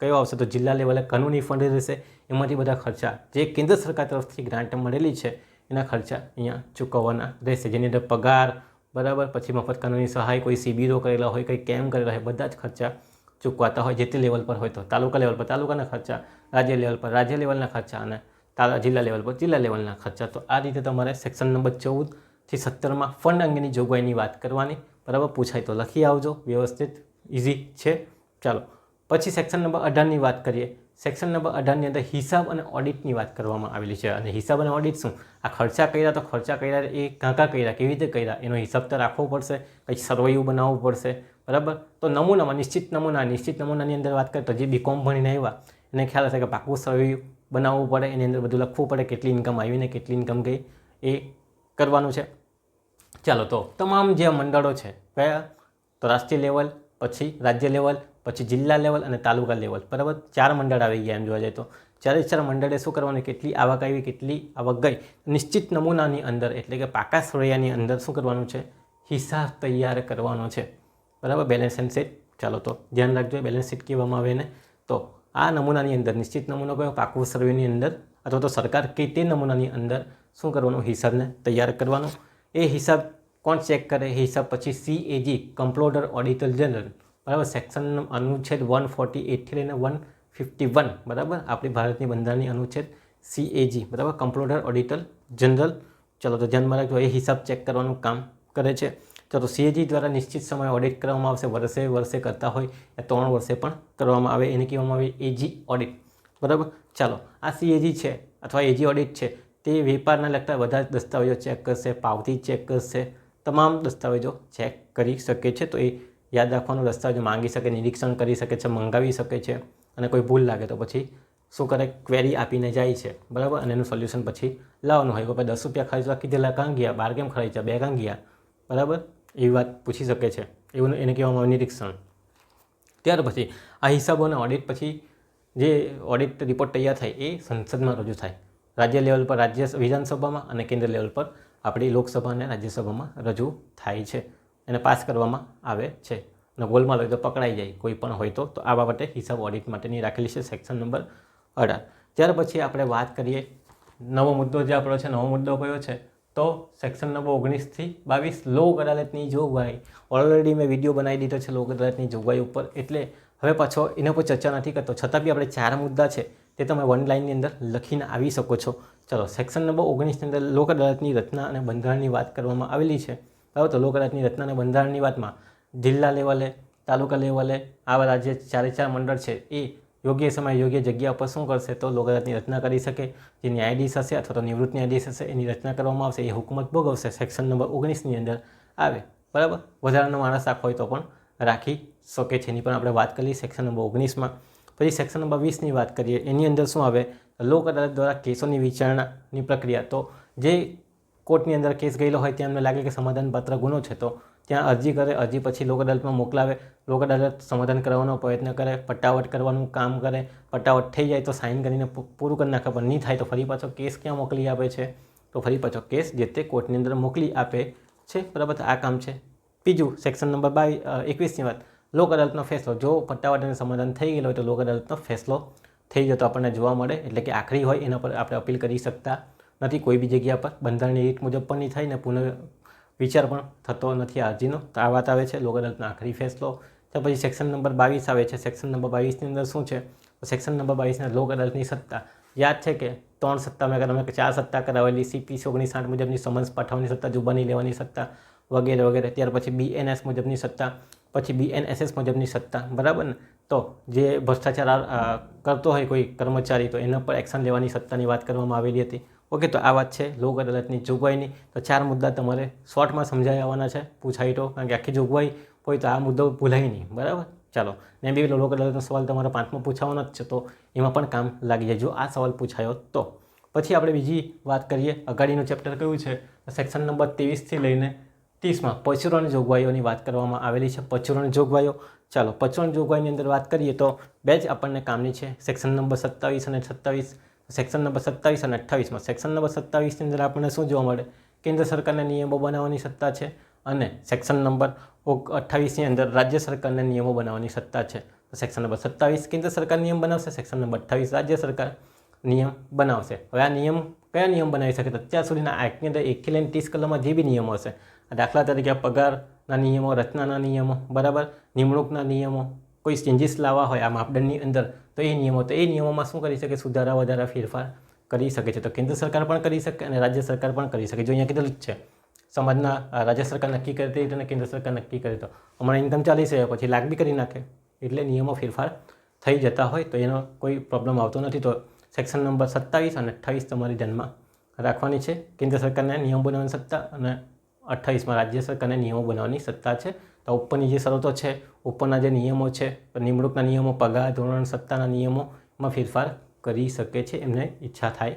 કયો આવશે, તો જિલ્લા લેવલે કાનૂની ફંડ રહેશે. એમાંથી બધા ખર્ચા જે કેન્દ્ર સરકાર તરફથી ગ્રાન્ટ મળેલી છે એના ખર્ચા અહીંયા ચૂકવવાના રહેશે, જેની અંદર પગાર, બરાબર, પછી મફત કાનૂની સહાય, કોઈ શિબિરો કરેલા હોય, કોઈ કેમ્પ કરેલા હોય, બધા જ ખર્ચા ચૂકવાતા હોય. જે તે લેવલ પર હોય તો તાલુકા લેવલ પર તાલુકાના ખર્ચા, રાજ્ય લેવલ પર રાજ્ય લેવલના ખર્ચા અને જિલ્લા લેવલ પર જિલ્લા લેવલના ખર્ચા. તો આ રીતે તમારે સેક્શન નંબર 14થી 17માં ફંડ અંગેની જોગવાઈની વાત કરવાની, બરાબર. પૂછાય તો લખી આવજો, વ્યવસ્થિત, ઇઝી છે. ચાલો, પછી સેક્શન નંબર 18ની વાત કરીએ. સેક્શન નંબર 18ની અંદર હિસાબ અને ઓડિટની વાત કરવામાં આવેલી છે. અને હિસાબ અને ઓડિટ શું, આ ખર્ચા કર્યા તો ખર્ચા કર્યા એ કાં કર્યા, કેવી રીતે કર્યા એનો હિસાબ તો રાખવો પડશે, કંઈક સરવૈયું બનાવવું પડશે, બરાબર. તો નમૂનામાં નિશ્ચિત નમૂનાની અંદર વાત કરીએ તો જે બીકોમ ભણીને આવ્યા એને ખ્યાલ હશે કે પાકું સરવૈયું બનાવવું પડે, એની અંદર બધું લખવું પડે, કેટલી ઇન્કમ આવી ને કેટલી ઇન્કમ ગઈ એ કરવાનું છે. ચાલો, તો તમામ જે મંડળો છે કયા, તો રાષ્ટ્રીય લેવલ, પછી રાજ્ય લેવલ, પછી જિલ્લા લેવલ અને તાલુકા લેવલ, બરાબર. 4 મંડળ આવી ગયા એમ જોવા જાય તો. 4 મંડળે શું કરવાનું, કેટલી આવક આવી, કેટલી આવક ગઈ, નિશ્ચિત નમૂનાની અંદર એટલે કે પાકા સરવૈયાની અંદર શું કરવાનું છે, હિસાબ તૈયાર કરવાનો છે, બરાબર. Balance sheet. ચાલો, તો ધ્યાન રાખજો, બેલેન્સ શીટ કહેવામાં આવે ને. તો આ નમૂનાની અંદર નિશ્ચિત નમૂનો કયો, પાકું સર્વેની અંદર અથવા તો સરકાર કે તે નમૂનાની અંદર શું કરવાનું, હિસાબને તૈયાર કરવાનો. એ હિસાબ કોણ ચેક કરે, એ હિસાબ પછી CAG, કમ્પ્ટ્રોલર ઓડિટર જનરલ, બરાબર. સેક્શન અનુચ્છેદ 148થી લઈને 151, બરાબર. આપણી ભારતની બંધારણની અનુચ્છેદ CAG, બરાબર, કમ્પ્ટ્રોલર ઓડિટર જનરલ. ચાલો, તો ધ્યાનમાં રાખજો, એ હિસાબ ચેક કરવાનું કામ કરે છે. ચાલો, CAG દ્વારા નિશ્ચિત સમયે ઓડિટ કરવામાં આવશે, વર્ષે કરતા હોય या 3 વર્ષે પણ કરવામાં આવે, એને કહેવામાં આવે AG ઓડિટ, બરાબર. ચાલો, આ CAG છે અથવા AG ઓડિટ છે તે વેપારના લગતા બધા દસ્તાવેજો ચેક કરશે, પાવતી ચેક કરશે, તમામ દસ્તાવેજો ચેક કરી શકે છે. તો એ યાદ રાખવાનું, દસ્તાવેજો માંગી શકે, નિરીક્ષણ કરી શકે છે, મંગાવી શકે છે અને કોઈ ભૂલ લાગે તો પછી શું કરે, ક્વેરી આપીને જાય છે, બરાબર. અને એનું સોલ્યુશન પછી લાવવાનું હોય. કોઈ 10 રૂપિયા ખર્ચવા કીધેલા કાં ગયા, 12 કેમ ખર્ચ્યા, 2 કાં ગયા, બરાબર, એવી વાત પૂછી શકે છે. એવું એને કહેવામાં આવે નિરીક્ષણ. ત્યાર પછી આ હિસાબોના ઓડિટ પછી જે ઓડિટ રિપોર્ટ તૈયાર થાય એ સંસદમાં રજૂ થાય. રાજ્ય લેવલ પર રાજ્ય વિધાનસભામાં અને કેન્દ્ર લેવલ પર આપણી લોકસભા અને રાજ્યસભામાં રજૂ થાય છે. એને પાસ કરવામાં આવે છે અને ગોલમાલ હોય તો પકડાઈ જાય કોઈ પણ હોય તો. આ બાબતે હિસાબ ઓડિટ માટેની રાખેલી છે સેક્શન નંબર 18. ત્યાર પછી આપણે વાત કરીએ નવો મુદ્દો જે આપણો છે, નવો મુદ્દો કયો છે, તો સેક્શન નંબર 19થી 22 લોક અદાલતની જોગવાઈ. ઓલરેડી મેં વિડીયો બનાવી દીધો છે લોક અદાલતની જોગવાઈ ઉપર, એટલે હવે પાછો એના પર ચર્ચા નથી કરતો. છતાં બી આપણે 4 મુદ્દા છે તે તમે 1 લાઇનની અંદર લખીને આવી શકો છો. ચલો, સેક્શન નંબર 19ની અંદર લોક અદાલતની રચના અને બંધારણની વાત કરવામાં આવેલી છે, બરાબર. તો લોક અદાલતની રચના અને બંધારણની વાતમાં જિલ્લા લેવલે, તાલુકા લેવલે આવા રાજ્ય 4 મંડળ છે એ યોગ્ય સમય યોગ્ય જગ્યા પર શું કરશે, તો લોક અદાલતની રચના કરી શકે. જે ન્યાયાધીશ હશે અથવા તો નિવૃત્ત ન્યાયાધીશ હશે એની રચના કરવામાં આવશે, એ હુકુમત ભોગવશે. સેક્શન નંબર 19ની અંદર આવે, બરાબર. વધારાનો માણસ રાખવો હોય તો પણ રાખી શકે છે, એની પણ આપણે વાત કરી સેક્શન નંબર 19માં. પછી સેક્શન નંબર 20ની વાત કરીએ, એની અંદર શું આવે, લોક અદાલત દ્વારા કેસોની વિચારણાની પ્રક્રિયા. તો જે કોર્ટની અંદર કેસ ગયેલો હોય ત્યાં એમને લાગે કે સમાધાનપાત્ર ગુનો છે તો ત્યાં અરજી કરે, અરજી પછી લોક અદાલતમાં મોકલાવે, લોક અદાલત સમાધાન કરવાનો પ્રયત્ન કરે, પટાવટ કરવાનું કામ કરે, પટાવટ થઈ જાય તો સાઇન કરીને પૂરું કરી નાખે, પણ નહીં થાય તો ફરી પાછો કેસ ક્યાં મોકલી આપે છે, તો ફરી પાછો કેસ જે તે કોર્ટની અંદર મોકલી આપે છે, બરાબર. આ કામ છે. બીજું સેક્શન નંબર 21ની વાત, લોક અદાલતનો ફેસલો. જો પટ્ટાવાટ અને સમાધાન થઈ ગયેલો હોય તો લોક અદાલતનો ફેસલો થઈ જતો આપણને જોવા મળે, એટલે કે આખરી હોય એના પર આપણે અપીલ કરી શકતા નથી કોઈ બી જગ્યા પર, બંધારણની રીત મુજબ પણ નહીં થાય ને પુનઃ વિચાર પણ થતો નથી અરજીનો. તો આ વાત આવે છે લોક અદાલતનો આખરી ફેસલો. ત્યાર પછી સેક્શન નંબર 22 આવે છે. સેક્શન નંબર 22ની અંદર શું છે? સેક્શન નંબર 22 લોક અદાલતની સત્તા. યાદ છે કે 3 સત્તા મેં તમે 4 સત્તા કરાવેલી, CPC 1960 મુજબની સમન્સ પાઠવવાની સત્તા, જુબાની લેવાની સત્તા વગેરે વગેરે. ત્યાર પછી BNS મુજબની સત્તા, પછી BNSS મુજબની સત્તા, બરાબર ને? તો જે ભ્રષ્ટાચાર કરતો હોય કોઈ કર્મચારી તો એના પર એક્શન લેવાની સત્તાની વાત કરવામાં આવેલી હતી. ઓકે, તો આ વાત છે લોક અદાલતની જોગવાઈની. તો 4 મુદ્દા તમારે શોર્ટમાં સમજાઈ આવવાના છે, પૂછાય તો, કારણ કે આખી જોગવાઈ હોય તો આ મુદ્દો ભૂલાય નહીં, બરાબર? ચાલો, ને બી લોક અદાલતનો સવાલ તમારો 5મો પૂછાવાનો જ છે, તો એમાં પણ કામ લાગી જાય જો આ સવાલ પૂછાયો તો. પછી આપણે બીજી વાત કરીએ. અગાડીનું ચેપ્ટર કયું છે? સેક્શન નંબર 23થી લઈને 30માં પરચુરણ જોગવાઈઓની વાત કરવામાં આવેલી છે. પરચુરણ જોગવાઈઓ, ચાલો પરચુરણ જોગવાઈની અંદર વાત કરીએ તો બે જ આપણને કામની છે. સેક્શન નંબર 27 અને 27. સેક્શન નંબર 27 અને 28માં સેક્શન નંબર 27ની અંદર આપણને શું જોવા મળે? કેન્દ્ર સરકારના નિયમો બનાવવાની સત્તા છે, અને સેક્શન નંબર 28ની અંદર રાજ્ય સરકારના નિયમો બનાવવાની સત્તા છે. તો સેક્શન નંબર 27 કેન્દ્ર સરકાર નિયમ બનાવશે, સેક્શન નંબર 28 રાજ્ય સરકાર નિયમ બનાવશે. હવે આ નિયમ કયા નિયમ બનાવી શકે? તો અત્યાર સુધીના એક્ટની અંદર 1થી લઈને 30 કલમમાં જે બી નિયમો હશે, દાખલા તરીકે પગારના નિયમો, રચનાના નિયમો, બરાબર, નિમણૂકના નિયમો, કોઈ ચેન્જીસ લાવવા હોય આ માપદંડની અંદર તો એ નિયમોમાં શું કરી શકે? સુધારા વધારા ફેરફાર કરી શકે છે. તો કેન્દ્ર સરકાર પણ કરી શકે અને રાજ્ય સરકાર પણ કરી શકે. જો અહીંયા કીધેલું જ છે સમાજના રાજ્ય સરકાર નક્કી કરતી અને કેન્દ્ર સરકાર નક્કી કરે. તો હમણાં ઇન્કમ ચાલી છે પછી લાગ બી કરી નાખે, એટલે નિયમો ફેરફાર થઈ જતા હોય તો એનો કોઈ પ્રોબ્લેમ આવતો નથી. તો સેક્શન નંબર 27 અને 28 તમારી ધ્યાનમાં રાખવાની છે. કેન્દ્ર સરકારને નિયમ બનાવવાની સત્તા અને 28માં રાજ્ય સરકારને નિયમો બનાવવાની સત્તા છે. તો ઉપરની જે શરતો છે, ઉપરના જે નિયમો છે, નિમણૂકના નિયમો, પગાર ધોરણ, સત્તાના નિયમોમાં ફેરફાર કરી શકે છે એમને ઈચ્છા થાય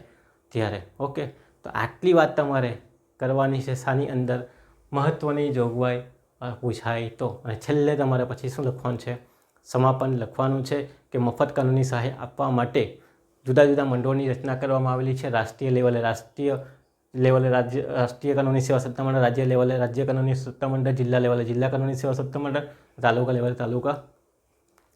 ત્યારે. ઓકે, તો આટલી વાત તમારે કરવાની છે. શાની અંદર? મહત્ત્વની જોગવાઈ પૂછાય તો. અને છેલ્લે તમારે પછી શું લખવાનું છે? સમાપન લખવાનું છે કે મફત કાનૂની સહાય આપવા માટે જુદા જુદા મંડળોની રચના કરવામાં આવેલી છે. રાષ્ટ્રીય લેવલે રાષ્ટ્રીય કાનૂની સેવા સત્તામંડળ, રાજ્ય લેવલે રાજ્ય કાનૂની સત્તામંડળ, જિલ્લા લેવલે જિલ્લા કાનૂની સેવા સત્તામંડળ, તાલુકા લેવલે તાલુકા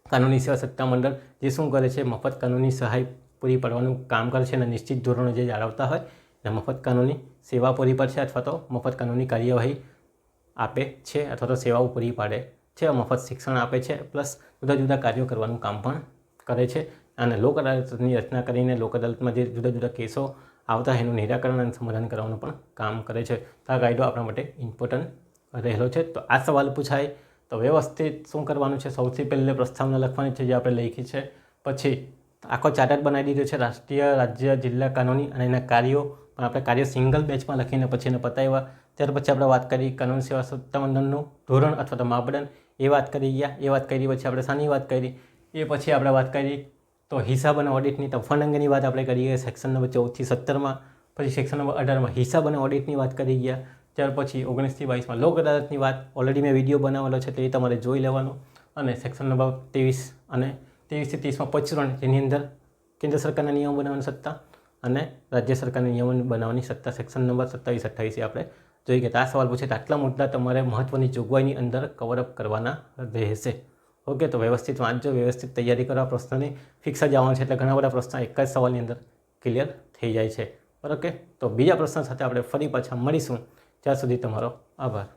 કાનૂની સેવા સત્તામંડળ, જે શું કરે છે? મફત કાનૂની સહાય પૂરી પાડવાનું કામ કરે છે અને નિશ્ચિત ધોરણો જે જાળવતા હોય અને મફત કાનૂની સેવા પૂરી પાડશે અથવા તો મફત કાનૂની કાર્યવાહી આપે છે અથવા તો સેવાઓ પૂરી પાડે છે, મફત શિક્ષણ આપે છે, પ્લસ જુદા જુદા કાર્યો કરવાનું કામ પણ કરે છે. અને લોક અદાલતની રચના કરીને લોક અદાલતમાં જે જુદા જુદા કેસો આવતા એનું નિરાકરણ અને સમાધાન કરવાનું પણ કામ કરે છે. તો આ કાયદો આપણા માટે ઇમ્પોર્ટન્ટ રહેલો છે. તો આ સવાલ પૂછાય તો વ્યવસ્થિત શું કરવાનું છે? સૌથી પહેલે પ્રસ્તાવના લખવાની છે જે આપણે લખી છે. પછી આખો ચાર્ટર બનાવી દીધો છે રાષ્ટ્રીય, રાજ્ય, જિલ્લા કાનૂની અને એના કાર્યો, પણ આપણે કાર્ય સિંગલ બેચમાં લખીને પછી એને પતાવ્યા. ત્યાર પછી આપણે વાત કરી કાનૂની સેવા સત્તામંડળનું ધોરણ અથવા તો માપદંડ, એ વાત કરી ગયા. એ વાત કરી પછી આપણે શાની વાત કરી? એ પછી આપણે વાત કરી તો હિસાબ અને ઓડિટની, તો ફંડ અંગેની વાત આપણે કરીએ સેક્શન નંબર 14થી 17માં. પછી સેક્શન નંબર 18માં હિસાબ અને ઓડિટની વાત કરી ગયા. ત્યાર પછી 19થી 22માં લોક અદાલતની વાત ઓલરેડી મેં વિડીયો બનાવેલો છે તો એ તમારે જોઈ લેવાનો. અને સેક્શન નંબર 23 અને 23થી 30માં પરચુરણ, જેની અંદર કેન્દ્ર સરકારના નિયમો બનાવવાની સત્તા અને રાજ્ય સરકારના નિયમો બનાવવાની સત્તા. સેક્શન નંબર 27, 28 આપણે જોઈ ગયા. આ સવાલ પૂછે તો આટલા મુદ્દા તમારે મહત્ત્વની જોગવાઈની અંદર કવરઅપ કરવાના રહેશે. ઓકે, તો વ્યવસ્થિત વાંચજો, વ્યવસ્થિત તૈયારી કરવા. પ્રશ્નની ફિક્સ જ આવવાનું છે એટલે ઘણા બધા પ્રશ્ન એક જ સવાલની અંદર ક્લિયર થઈ જાય છે. ઓકે, તો બીજા પ્રશ્ન સાથે આપણે ફરી પાછા મળીશું. ત્યાં સુધી તમારો આભાર.